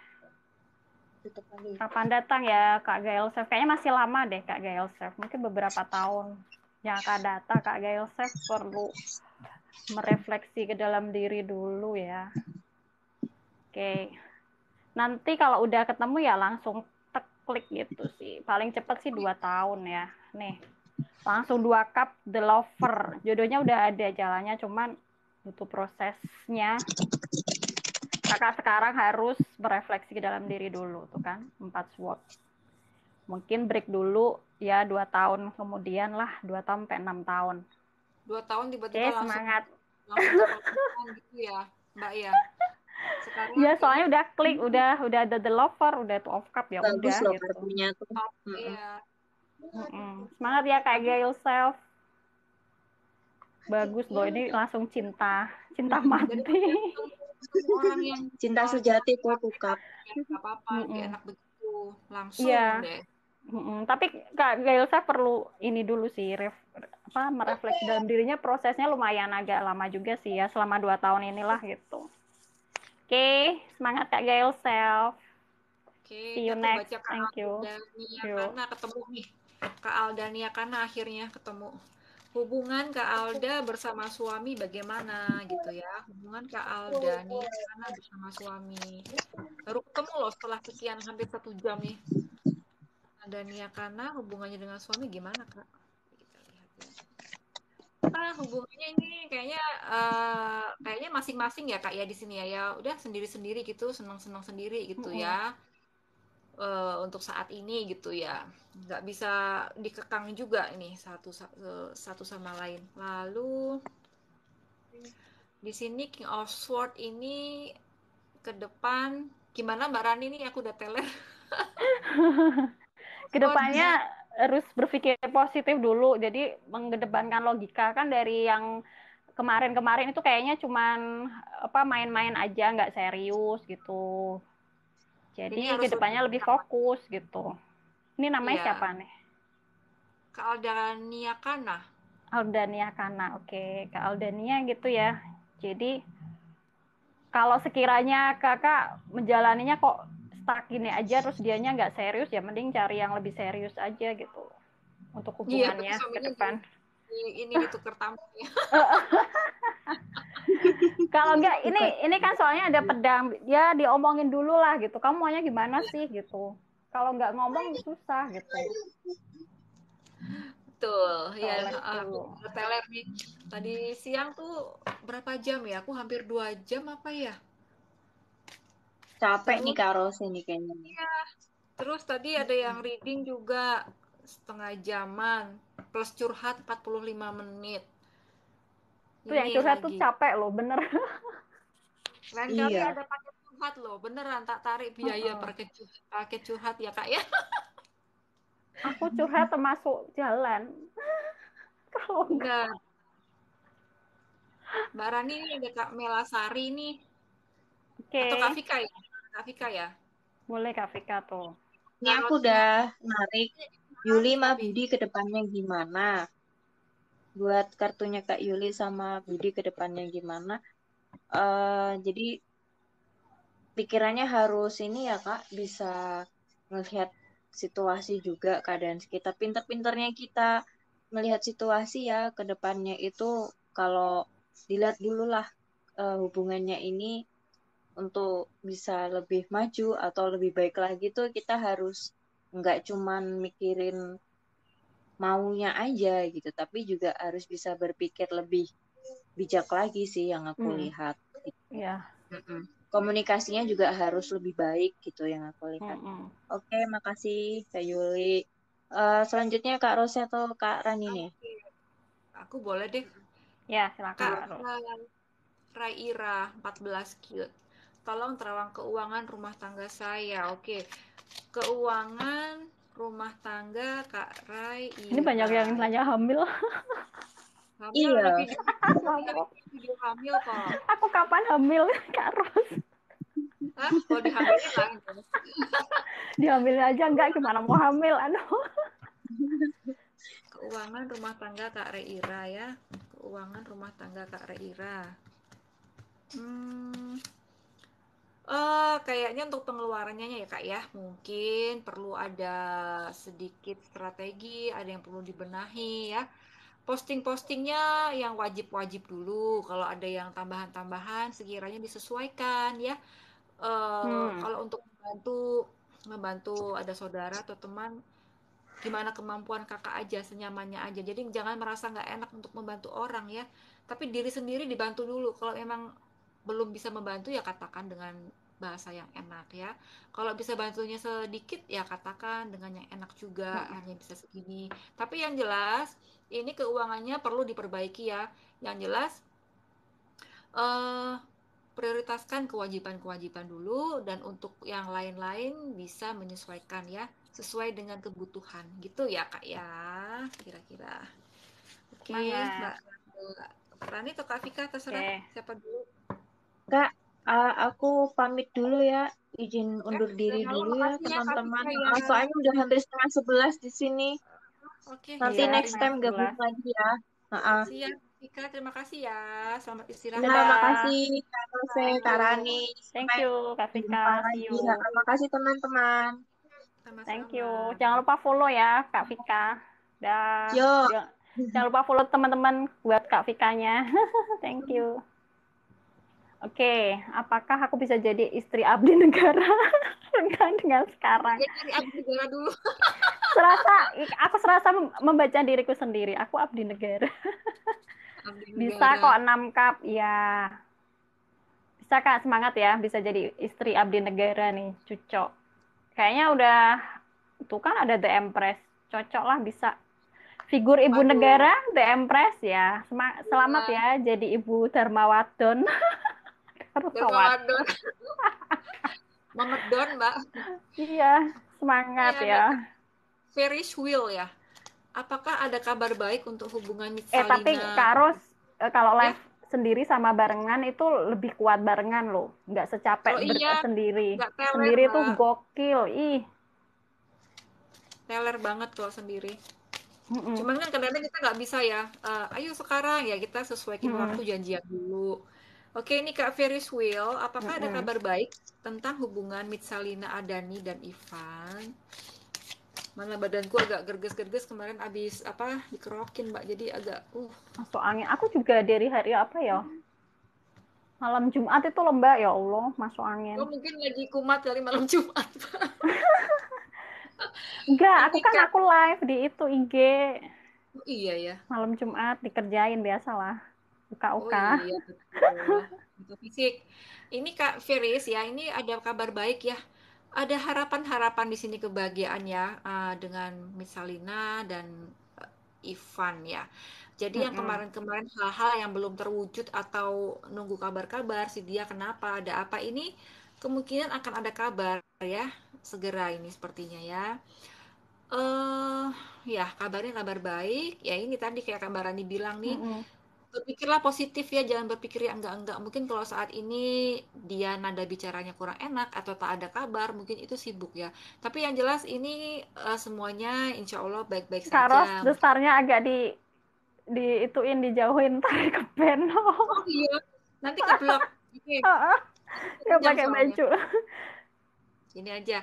Tutup lagi. Kapan datang ya Kak Gail Chef? Kayaknya masih lama deh Kak Gail Chef. Mungkin beberapa tahun yang akan datang Kak Gail Chef perlu merefleksi ke dalam diri dulu ya. Oke. Nanti kalau udah ketemu ya langsung tek klik gitu sih. Paling cepet sih 2 tahun ya. Nih. Langsung 2 cup The Lover. Jodohnya udah ada jalannya, cuman butuh prosesnya. Kakak sekarang harus merefleksi ke dalam diri dulu tuh kan. 4 sword. Mungkin break dulu ya 2 tahun kemudian lah, 2 tahun sampai 6 tahun. 2 tahun tiba-tiba Oke, langsung semangat. langsung kapal terbang gitu ya, Mbak ya. Sekarang Ya ini soalnya udah klik, udah ada the lover, udah two of cup ya Bagus udah loh gitu. kartunya tuh. Mm-mm. iya. Semangat ya Kak Bagus. yourself. Bagus loh, ini langsung cinta, cinta Daripada mati. ketemu orang yang Cinta cuma sejati tuh tuh Kak. ya nggak apa-apa, lebih enak begitu. Iya. Langsung deh. Tapi Kak Gailsa perlu ini dulu sih, merefleksi dalam dirinya, prosesnya lumayan agak lama juga sih ya, selama 2 tahun inilah gitu. Oke, semangat Kak Gail Self. Oke, See ini you aku next. baca Kak Thank you. Aldania Yuk. karena ketemu nih. Kak Aldania karena akhirnya ketemu. Hubungan Kak Alda bersama suami bagaimana gitu ya. Hubungan Kak Aldania karena bersama suami. Baru ketemu loh setelah sekian hampir 1 jam nih. Aldania karena hubungannya dengan suami gimana Kak? Kita lihat ya. Hubungannya ini kayaknya masing-masing ya Kak ya di sini ya. Ya udah sendiri-sendiri gitu, senang-senang sendiri gitu Mm-mm. ya. Untuk saat ini gitu ya, nggak bisa dikekang juga ini satu sama lain. Lalu di sini King of Sword ini ke depan gimana Mbak Rani nih, aku udah teler. Kedepannya harus berpikir positif dulu, jadi mengedepankan logika. Kan dari yang kemarin-kemarin itu kayaknya cuman main-main aja, nggak serius gitu. Ini Jadi harus lebih kedepannya lebih fokus gitu. Ini namanya iya, siapa nih? Kak Aldania Kana. Aldania Kana. Oke, Kak Aldania gitu ya. Jadi kalau sekiranya kakak menjalaninya kok stuck gini aja terus dianya nggak serius, ya mending cari yang lebih serius aja gitu untuk Iya, berarti hubungannya ke suaminya depan. ini ditukar tampang ya. Kalau enggak, Bukan. ini kan soalnya ada pedang, ya diomongin dulu lah gitu. Kamu maunya gimana sih gitu. Kalau nggak ngomong susah gitu. Betul, ya Collab aku dulu. udah teler nih. Tadi siang tuh berapa jam ya? Aku hampir 2 jam apa ya? Capek nih Terus Kak Rose nih kayaknya nih. ya, terus tadi ada yang reading juga setengah jaman plus curhat 45 menit. Tuh yang Ini curhat tuh lagi. capek loh, bener. Lain kali Iya. ada paket curhat loh, beneran tak tarik biaya paket curhat ya Kak ya. Aku curhat termasuk jalan. Kalau enggak. Bener. Mbak Rani ini ada Kak Melasari nih. Atau Kak Oke, Vika ya? Kak Vika ya? boleh Kak Vika tuh. Ini aku Tarotnya udah narik gimana Yuli nih sama tapi? Budi ke depannya gimana. Buat kartunya Kak Yuli sama Budi ke depannya gimana. Jadi pikirannya harus ini ya Kak, bisa melihat situasi juga keadaan sekitar. Pinter-pinternya kita melihat situasi ya ke depannya itu kalau dilihat dulu lah hubungannya ini untuk bisa lebih maju atau lebih baik lagi tuh kita harus nggak cuman mikirin maunya aja gitu, tapi juga harus bisa berpikir lebih bijak lagi sih yang aku Hmm, lihat. ya. Mm-mm. Komunikasinya juga harus lebih baik gitu yang aku lihat. Hmm. Oke, makasih Kak Yuli. Selanjutnya Kak Rose atau Kak Rani nih? Oke, aku boleh deh. Ya, silakan Kak Kak Ros. Raira 14 cute. Tolong terawang keuangan rumah tangga saya. Oke. Keuangan rumah tangga Kak Ini banyak Raira. yang nanya hamil. Hamil ada Iya, video, Sama. video hamil kok. Aku kapan hamil Kak Ros? Hah? Kalau dihamilin lain dong. Diambil aja enggak, gimana mau hamil? Aduh. Keuangan rumah tangga Kak Reira ya. Keuangan rumah tangga Kak Reira. Hmm, kayaknya untuk pengeluarannya ya Kak ya, mungkin perlu ada sedikit strategi, ada yang perlu dibenahi ya. Posting-postingnya yang wajib-wajib dulu. Kalau ada yang tambahan-tambahan, sekiranya disesuaikan ya. Hmm. Kalau untuk membantu, membantu ada saudara atau teman, gimana kemampuan kakak aja, senyamannya aja. Jadi jangan merasa nggak enak untuk membantu orang ya. Tapi diri sendiri dibantu dulu. Kalau emang belum bisa membantu ya katakan dengan bahasa yang enak ya. Kalau bisa bantunya sedikit ya katakan dengan yang enak juga, hanya bisa segini. Tapi yang jelas ini keuangannya perlu diperbaiki ya. Yang jelas eh prioritaskan kewajiban-kewajiban dulu dan untuk yang lain-lain bisa menyesuaikan ya, sesuai dengan kebutuhan gitu ya Kak ya, kira-kira. Oke, Semangat. Mbak Rani atau Kak Vika terserah Oke. siapa dulu. Kak, aku pamit dulu ya. Izin undur diri Udah malam, dulu ya makasih ya Kak teman-teman. Vika ya. Soalnya udah hampir setengah 11 di sini. Oke, Nanti Iya, next setengah time gabung 11. lagi ya. Heeh. siap Vika, terima kasih ya. Selamat Nah, istirahat. makasih Dadah. Kak Rose, Thank Kak you. Rani. Thank Sampai you, Kak jumpa Vika. See lagi. you. Heeh, makasih teman-teman. Thank Sama-sama. you. Jangan lupa follow ya, Kak Vika. Dah. Yuk. Jangan lupa follow teman-teman buat Kak Vikanya. Thank you. Oke, apakah aku bisa jadi istri abdi negara dengan sekarang? Ya cari abdi negara dulu. Aku serasa membaca diriku sendiri. Aku abdi negara. Abdi Bisa negara. kok 6 cup, ya. Bisa Kak, semangat ya. Bisa jadi istri abdi negara nih, cocok. Kayaknya udah, tuh kan ada The Empress. Cocok lah, bisa. Figur ibu Waduh. negara, The Empress ya. Selamat Ya. ya jadi ibu Dharmawadon. Harus Dan kuat. Mama Don, Mama Don, Mbak. Iya, Ini semangat ada ya. Ferris wheel ya. Apakah ada kabar baik untuk hubungan Tapi Salina? Kak Ros, kalau Ya, live sendiri sama barengan itu lebih kuat barengan loh. Nggak secapek kalau iya sendiri. nggak teler, Sendiri tuh Mbak. gokil. Ih. Teler banget kalau sendiri. Mm-mm. Cuman kan kadang-kadang kita nggak bisa ya. Ayo sekarang ya kita sesuaikan waktu Mm-mm. janjian dulu. Oke, ini Kak Ferris Wheel. Apakah ada Mm-mm. kabar baik tentang hubungan Mitsalina Adani dan Ivan? Mana badanku agak gerges-gerges kemarin abis apa dikerokin Mbak. Jadi agak Masuk angin. Aku juga dari hari apa ya? Malam Jumat itu lembah ya Allah, masuk angin. oh mungkin lagi kumat kali malam Jumat. Enggak, Ini Kak. aku live di itu IG. Oh, iya ya. Malam Jumat dikerjain biasalah. Oh Uka-uka. iya betul. Itu fisik. Ini Kak Feris ya, ini ada kabar baik ya. Ada harapan-harapan di sini kebahagiaan ya dengan Misalina dan Ivan ya. Jadi yang Mm-mm. kemarin-kemarin hal-hal yang belum terwujud atau nunggu kabar-kabar si dia kenapa ada apa ini kemungkinan akan ada kabar ya segera ini sepertinya ya. Eh ya kabarnya kabar baik ya ini tadi kayak kabar Rani bilang nih Mm-mm. berpikirlah positif ya, jangan berpikir yang enggak-enggak. Mungkin kalau saat ini dia nada bicaranya kurang enak atau tak ada kabar, mungkin itu sibuk ya. Tapi yang jelas ini semuanya insya Allah baik-baik Kak Ros, saja. Mungkin, destarnya agak diituin dijauhin tarik ke beno. oh iya, nanti ke blog. Oke, ini Nggak kenyang pakai soalnya. baju. Ini aja.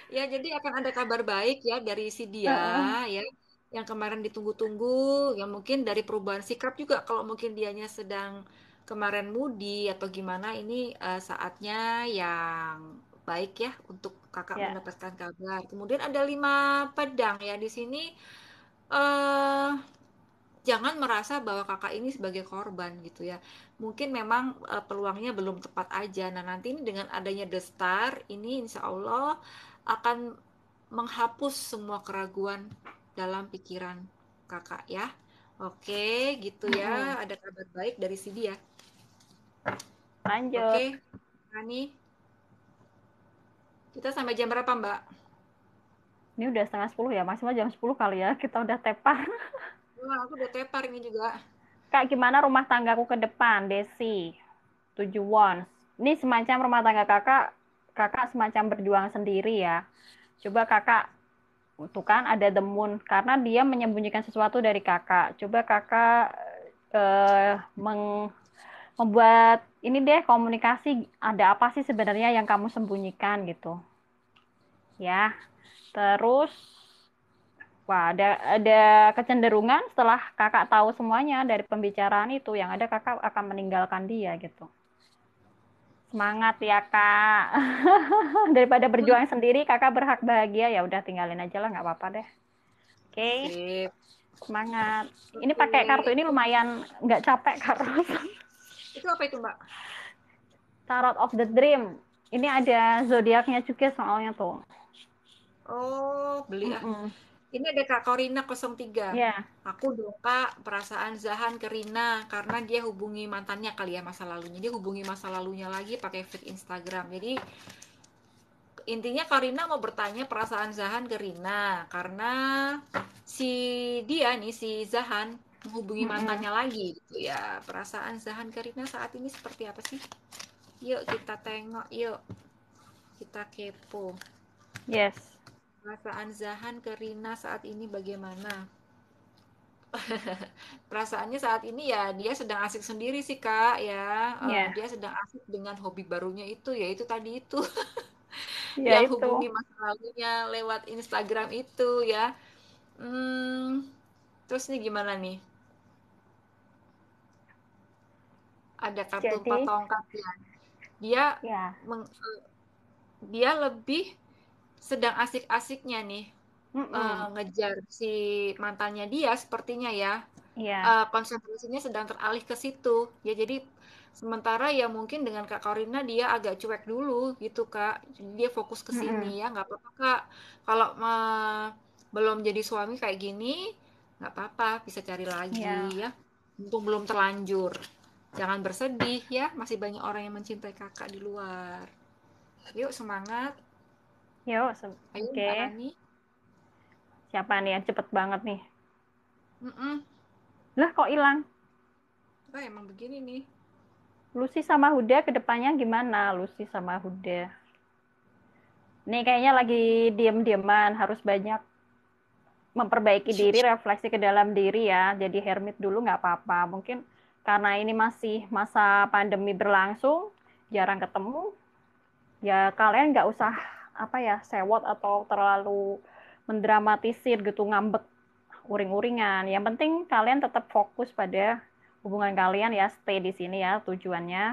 Ya, jadi akan ada kabar baik ya dari si dia ya. Yang kemarin ditunggu-tunggu, yang mungkin dari perubahan sikap juga kalau mungkin dianya sedang kemarin moody atau gimana ini saatnya yang baik ya untuk kakak Ya, mendapatkan kabar. Kemudian ada 5 pedang ya di sini eh jangan merasa bahwa kakak ini sebagai korban gitu ya. Mungkin memang peluangnya belum tepat aja. Nah, nanti ini dengan adanya The Star, ini insya Allah akan menghapus semua keraguan dalam pikiran kakak ya. Oke, gitu ya. mm-mm. Ada kabar baik dari si dia. Lanjut. Oke, Rani, kita sampai jam berapa, Mbak? Ini udah 9:30 ya, maksimal jam 10 kali ya. Kita udah tepar. Wah, aku udah tepar ini juga. Kak, gimana rumah tanggaku ke depan, Desi? 7 wons. Ini semacam rumah tangga kakak semacam berjuang sendiri ya. Coba kakak, tuh kan ada the moon, karena dia menyembunyikan sesuatu dari kakak. Coba kakak membuat ini deh komunikasi, ada apa sih sebenarnya yang kamu sembunyikan gitu. Ya, terus wah, ada kecenderungan setelah kakak tahu semuanya dari pembicaraan itu, yang ada kakak akan meninggalkan dia gitu. Semangat ya kak. Daripada berjuang sendiri, kakak berhak bahagia, ya udah tinggalin aja lah, nggak apa-apa deh. Oke, Sip. semangat. Ini Oke, pakai kartu ini lumayan nggak capek kak. itu apa itu, Mbak? Tarot of the Dream. Ini ada zodiaknya juga soalnya tuh. Oh, beli ah. Mm-mm. Ini ada Kak Korina 03. Ya, Aku dong Kak, perasaan Zahan ke Rina karena dia hubungi mantannya kali ya masa lalunya. Dia hubungi masa lalunya lagi pakai feed Instagram. Jadi intinya Kak Rina mau bertanya perasaan Zahan ke Rina karena si dia nih si Zahan menghubungi mm-mm. mantannya lagi gitu ya. Perasaan Zahan ke Rina saat ini seperti apa sih? Yuk kita tengok, yuk kita kepo. Yes. Perasaan Zahan ke Rina saat ini bagaimana? Perasaannya saat ini ya dia sedang asik sendiri sih Kak ya. Ya, Dia sedang asik dengan hobi barunya itu yaitu tadi itu ya yang itu. hubungi masa lalunya lewat Instagram itu ya. Hmm, terus nih gimana nih? Ada kartu empat Jadi, tongkat ya. Dia ya, dia lebih sedang asik-asiknya nih mm-mm. ngejar si mantannya dia sepertinya ya. Ya, Konsentrasinya sedang teralih ke situ ya jadi sementara ya mungkin dengan Kak Korina dia agak cuek dulu gitu Kak jadi dia fokus ke sini mm-mm. ya nggak apa-apa Kak kalau belum jadi suami kayak gini nggak apa-apa bisa cari lagi Ya. ya mumpung belum terlanjur Jangan bersedih ya, masih banyak orang yang mencintai kakak di luar. Yuk semangat. Yuk, Ayo oke. Mbak Rani. Siapa nih yang cepet banget nih? Mm-mm. Lah kok hilang? Oh, emang begini nih. Lucy sama Huda kedepannya gimana? Lucy sama Huda. Nih kayaknya lagi diem-dieman, harus banyak memperbaiki diri, refleksi ke dalam diri ya. Jadi hermit dulu nggak apa-apa. Mungkin karena ini masih masa pandemi berlangsung, jarang ketemu, ya kalian nggak usah apa ya sewot atau terlalu mendramatisir gitu ngambek uring-uringan. Yang penting kalian tetap fokus pada hubungan kalian ya, stay di sini ya tujuannya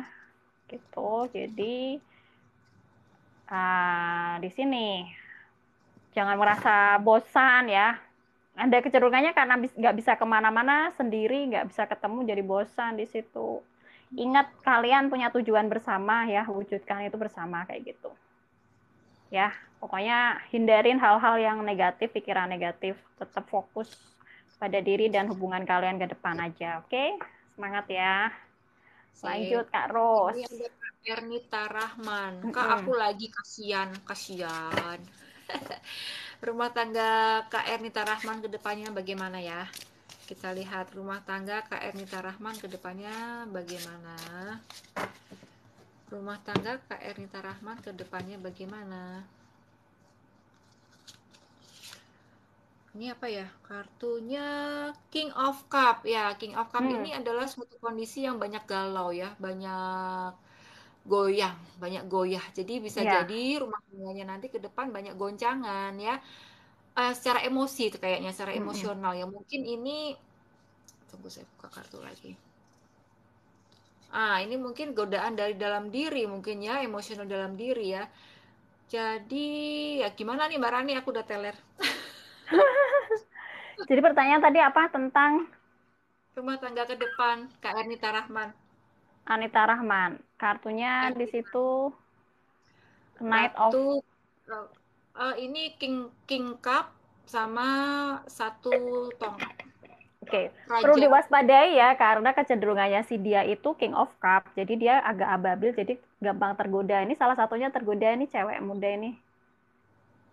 gitu. Jadi di sini jangan merasa bosan ya. Ada kecenderungannya karena nggak bisa kemana-mana sendiri, nggak bisa ketemu, jadi bosan di situ. Ingat kalian punya tujuan bersama ya, wujudkan itu bersama kayak gitu. Ya, pokoknya hindarin hal-hal yang negatif, pikiran negatif, tetap fokus pada diri dan hubungan kalian ke depan aja. Oke? Semangat ya. Sip. Lanjut Kak Ros. Ini ada Kak Ernita Rahman. Kak, aku Mm-mm. lagi kasihan. Rumah tangga Kak Ernita Rahman ke depannya bagaimana ya? Kita lihat rumah tangga Kak Ernita Rahman ke depannya bagaimana. Rumah tangga Kak Ernita Rahman ke depannya bagaimana? Ini apa ya? Kartunya King of Cup. Ya, King of Cup Hmm, ini adalah suatu kondisi yang banyak galau ya, banyak goyang, banyak goyah. Jadi bisa ya. jadi rumah tangganya nanti ke depan banyak goncangan ya. Secara emosi itu kayaknya, secara Mm-mm. emosional ya. Mungkin ini, tunggu saya buka kartu lagi. Ini mungkin godaan dari dalam diri mungkin ya, emosional dalam diri ya. Jadi ya gimana nih Mbak Rani, aku udah teler. Jadi pertanyaan tadi apa tentang Rumah tangga ke depan, Kak Ernita Rahman. Anita Rahman? Kartunya di Ernita. situ Knight of. Ratu, ini King King Cup sama satu tongkat. Oke, perlu Raja. diwaspadai ya karena kecenderungannya si dia itu King of Cup. Jadi dia agak ababil, jadi gampang tergoda. Ini salah satunya tergoda ini cewek muda ini,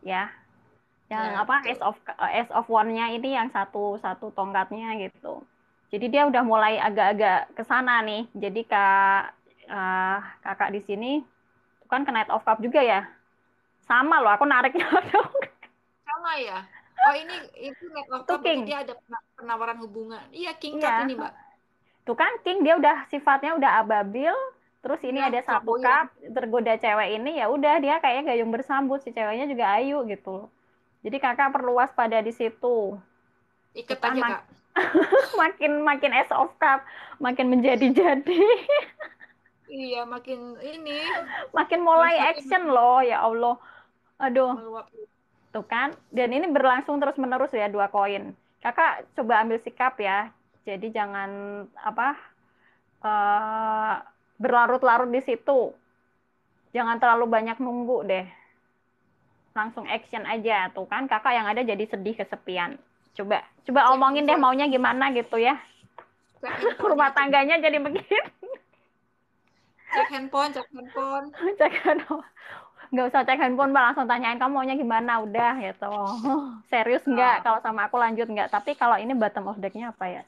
ya. Yang Ya, apa betul. Ace of One-nya ini yang satu satu tongkatnya gitu. Jadi dia udah mulai agak-agak ke sana nih. Jadi kakak di sini kan ke Knight of Cup juga ya. Sama loh, aku nariknya dong. Sama ya? Oh, ini itu Net of Itu Cup berarti King. dia ada penawaran hubungan. Iya, King Cup Iya, ini, Mbak. tuh kan King dia udah sifatnya udah ababil, terus ini Iya, ada satu flamboyan. cup tergoda cewek ini ya udah dia kayak gayung bersambut si ceweknya juga ayu gitu. Jadi kakak perlu waspada di situ. Tuh Iket kan aja, Kak. makin makin as of cup, makin menjadi-jadi, Iya, makin ini makin mulai sifatnya action makin loh ya Allah. Aduh, meluap. tuh kan. Dan ini berlangsung terus menerus ya dua koin. Kakak coba ambil sikap ya. Jadi jangan apa eh, berlarut-larut di situ. Jangan terlalu banyak nunggu deh. Langsung action aja tuh kan kakak yang ada jadi sedih kesepian. Coba coba Cek omongin deh handphone, maunya gimana gitu ya. cek handphonenya Rumah coba. tangganya jadi begitu. Cek handphone, cek handphone. Cek nggak usah cek handphone mbak, langsung tanyain kamu maunya gimana udah gitu. Serius nggak Ah, kalau sama aku lanjut nggak, tapi kalau ini bottom of decknya apa ya,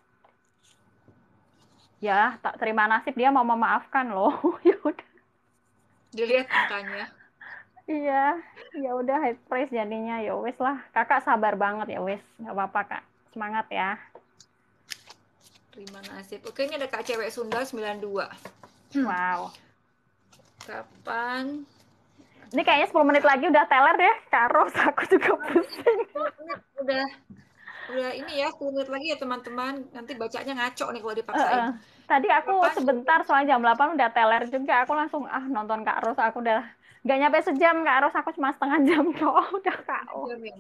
ya tak terima nasib dia mau memaafkan loh. Ya udah. dilihat angkanya. Iya, ya udah high praise jadinya ya wes lah kakak sabar banget ya wes nggak apa-apa kak, semangat ya. Terima nasib. Oke, ini ada Kak Cewek Sunda 92. Wow, Kapan ini kayaknya 10 menit lagi udah teler deh Kak Ros, aku juga pusing. 10 menit udah ini ya, 10 menit lagi ya teman-teman. Nanti bacanya ngaco nih kalau dipaksain. Tadi aku Kapan sebentar soalnya jam 8 udah teler juga, aku langsung nonton Kak Ros, aku udah nggak nyampe sejam Kak Ros, aku cuma setengah jam doang udah KO. jam ya?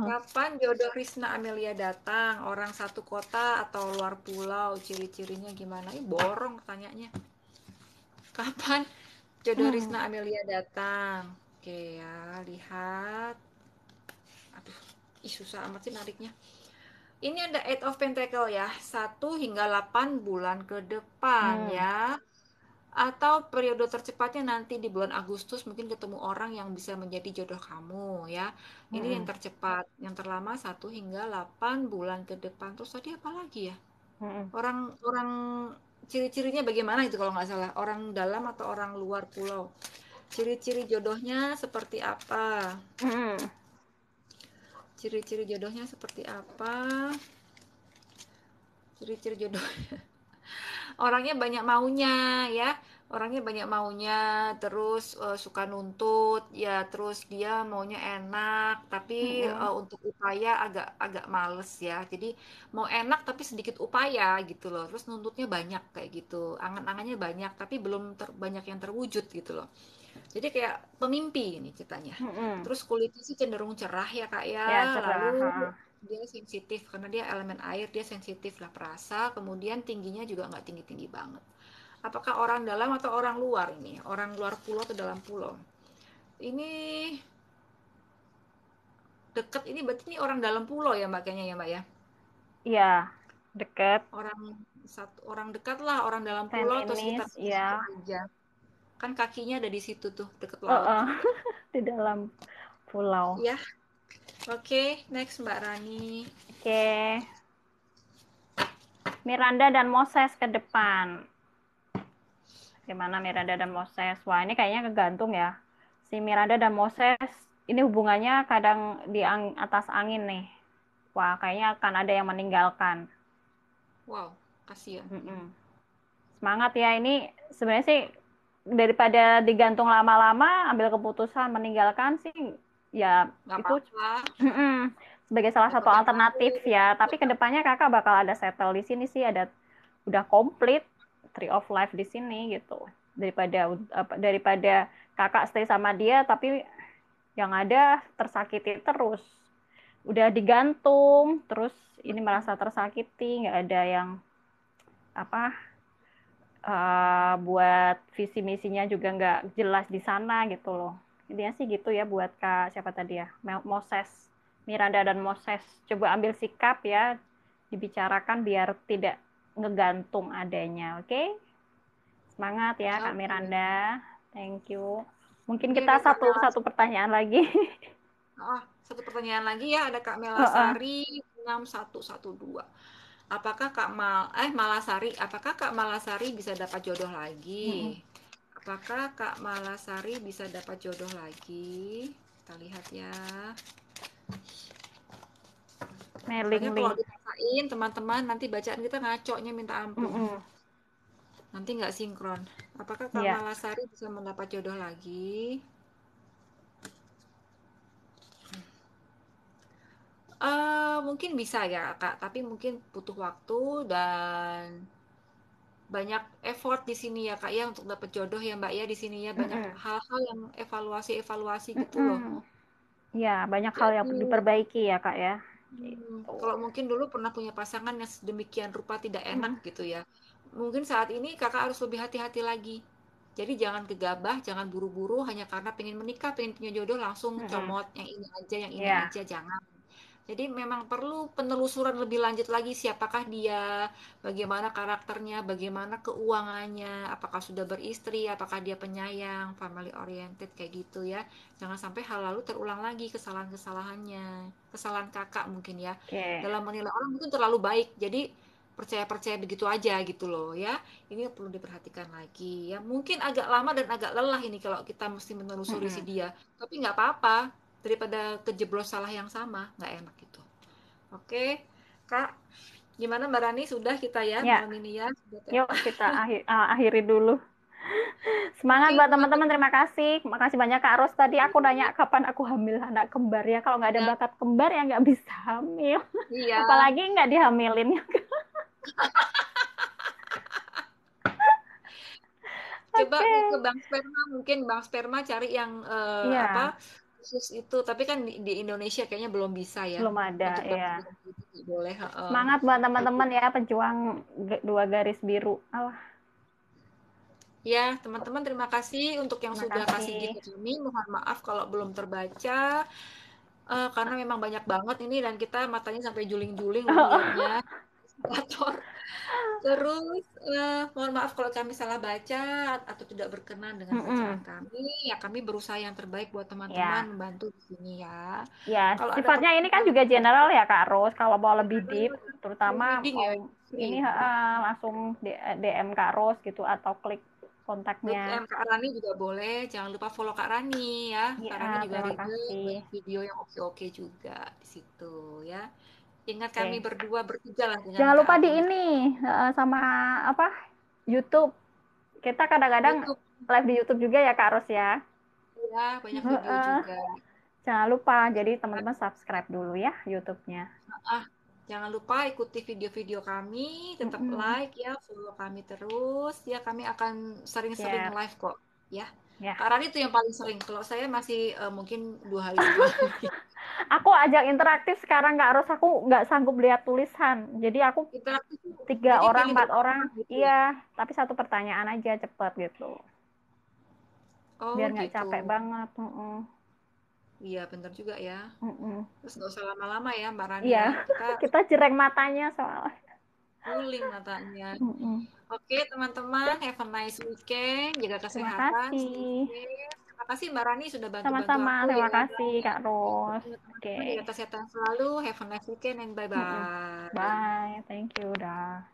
Kapan jodoh Risna Amelia datang? Orang satu kota atau luar pulau? Ciri-cirinya gimana? Ini borong tanyanya. Kapan jodoh Hmm. Risna Amelia datang? Oke ya, lihat. Aduh, susah amat sih nariknya. Ini ada Eight of Pentacle ya, 1 hingga 8 bulan ke depan ya. Atau periode tercepatnya nanti di bulan Agustus mungkin ketemu orang yang bisa menjadi jodoh kamu ya. Ini yang tercepat. Yang terlama 1 hingga 8 bulan ke depan. Terus tadi apa lagi ya? Orang ciri-cirinya bagaimana itu kalau nggak salah? Orang dalam atau orang luar pulau? Ciri-ciri jodohnya seperti apa? Ciri-ciri jodohnya seperti apa? Ciri-ciri jodoh. Orangnya banyak maunya ya, orangnya banyak maunya, terus suka nuntut ya, terus dia maunya enak tapi untuk upaya agak agak males ya, jadi mau enak tapi sedikit upaya gitu loh, terus nuntutnya banyak kayak gitu, angan-angannya banyak tapi belum banyak yang terwujud gitu loh, jadi kayak pemimpi ini ceritanya. Terus kulitnya sih cenderung cerah ya kak Ya, ya, cerah. lalu dia sensitif karena dia elemen air, dia sensitif lah perasa, kemudian tingginya juga nggak tinggi-tinggi banget. Apakah orang dalam atau orang luar ini? Orang luar pulau atau dalam pulau? Ini deket, ini berarti ini orang dalam pulau ya mbak kayaknya ya mbak ya? Iya, deket. Orang dekat lah, orang dalam pulau atau sekitar Feminis, situ ya. aja. Kan kakinya ada di situ tuh, deket laut juga. Di dalam pulau. Ya, oke, next Mbak Rani. Oke. Miranda dan Moses ke depan. Gimana Miranda dan Moses? Wah, ini kayaknya kegantung ya. Si Miranda dan Moses ini hubungannya kadang di atas angin nih. Wah, kayaknya akan ada yang meninggalkan. Wow, kasihan. Semangat ya, ini sebenarnya sih daripada digantung lama-lama ambil keputusan meninggalkan sih ya Nggak itu apa-apa, sebagai salah satu dapat yang alternatif baru. ya. Tapi kedepannya kakak bakal ada settle di sini sih, ada udah komplit tree of life di sini gitu. Daripada kakak stay sama dia tapi yang ada tersakiti terus. Udah digantung terus ini merasa tersakiti, nggak ada yang apa buat visi misinya juga nggak jelas di sana gitu loh. Intinya sih gitu ya buat Kak siapa tadi ya, Moses, Miranda dan Moses. Coba ambil sikap ya, dibicarakan biar tidak ngegantung adanya, oke? Semangat ya Kak Oke. Miranda, thank you. Mungkin Ini kita ada Kak satu pertanyaan lagi. Satu pertanyaan lagi ya, ada Kak Melasari 6112. Apakah Kak Malasari bisa dapat jodoh lagi? Apakah Kak Malasari bisa dapat jodoh lagi? Kita lihat ya. Soalnya Mailing kalau link. dipaksain teman-teman nanti bacaan kita ngaconya minta ampun. Nanti nggak sinkron. Apakah Kak Ya. Malasari bisa mendapat jodoh lagi? Mungkin bisa ya Kak, tapi mungkin butuh waktu dan banyak effort di sini ya Kak ya untuk dapat jodoh ya Mbak ya, di sini ya banyak hal-hal yang evaluasi gitu loh. Ya, banyak hal yang Jadi diperbaiki ya Kak ya. Gitu. kalau mungkin dulu pernah punya pasangan yang sedemikian rupa tidak enak gitu ya. Mungkin saat ini kakak harus lebih hati-hati lagi. Jadi jangan gegabah, jangan buru-buru hanya karena pengen menikah, pengen punya jodoh langsung comot yang ini Ya. aja, jangan. Jadi memang perlu penelusuran lebih lanjut lagi siapakah dia, bagaimana karakternya, bagaimana keuangannya, apakah sudah beristri, apakah dia penyayang, family oriented kayak gitu ya. Jangan sampai hal lalu terulang lagi kesalahan-kesalahannya, kesalahan kakak mungkin ya. Oke. Dalam menilai orang mungkin terlalu baik, jadi percaya-percaya begitu aja gitu loh ya. Ini perlu diperhatikan lagi ya. Mungkin agak lama dan agak lelah ini kalau kita mesti menelusuri si dia. Tapi nggak apa-apa, daripada kejeblos salah yang sama, nggak enak gitu. Oke, Kak, gimana Mbak Rani? Sudah kita ya Ya. malam ini ya? Yuk kita akhiri dulu. Semangat Oke, buat teman-teman, terima kasih. Makasih banyak Kak Ros. Tadi aku nanya kapan aku hamil anak kembar ya. Kalau nggak ada ya, bakat kembar ya nggak bisa hamil. iya. Apalagi nggak dihamilin. Coba Oke. ke bank sperma, mungkin bank sperma cari yang apa Iya, khusus itu. Tapi kan di Indonesia kayaknya belum bisa ya belum ada untuk bank ya. sperma itu nggak boleh. Semangat buat teman-teman ya pejuang dua garis biru. Allah, Ya, teman-teman terima kasih untuk yang terima sudah kasih kasih. gift ke kami. Mohon maaf kalau belum terbaca. Karena memang banyak banget ini dan kita matanya sampai juling-juling loh ngelihatnya. Kotor. Terus, mohon maaf kalau kami salah baca atau tidak berkenan dengan bacaan Mm-mm. kami, ya kami berusaha yang terbaik buat teman-teman Ya, membantu di sini ya. ya, Kalau ada sifatnya ini teman-teman kan yang juga general ya Kak Ros. Kalau mau lebih deep, mau terutama reading ya, mau ini read. langsung DM Kak Ros gitu atau klik kontaknya. DM Kak Rani juga boleh. Jangan lupa follow Kak Rani ya. Kak Rani Ya, juga terima reader, kasih. banyak video yang oke-oke juga di situ ya. Ingat kami Oke. berdua bertiga lah dengan Jangan Kak lupa di Agni. ini sama apa YouTube. Kita kadang-kadang YouTube live di YouTube juga ya Kak Ros ya. ya, banyak video Heeh. juga. Jangan lupa, jadi teman-teman subscribe dulu ya YouTube-nya. Ah, jangan lupa ikuti video-video kami, tetap Mm-mm. like ya, follow kami terus. Ya, kami akan sering-sering Share. live kok. Ya, Ya. Kak Rani itu yang paling sering. Kalau saya masih mungkin 2 hari sekali. Aku ajak interaktif sekarang Kak Ros, aku nggak sanggup lihat tulisan. Jadi aku Interaktif, tiga jadi orang, pilih empat berapa orang, orang gitu ya. iya. Tapi satu pertanyaan aja cepet gitu. Oh Biar nggak gitu. capek banget. Mm-mm. Iya, bener juga ya. Mm-mm. Terus nggak usah lama-lama ya, Mbak Rani Iya, ya. Kita kita jereng matanya soalnya. guling matanya. Mm-mm. Oke, teman-teman, have a nice weekend. Jaga Terima kesehatan, stay kasih. safe. Terima kasih Mbak Rani sudah bantu-bantu Sama-sama, aku terima ya. kasih Kak Ros. Oke. Teman-teman jaga kesehatan selalu. Have a nice weekend and Mm-mm. bye-bye. Bye, thank you, udah.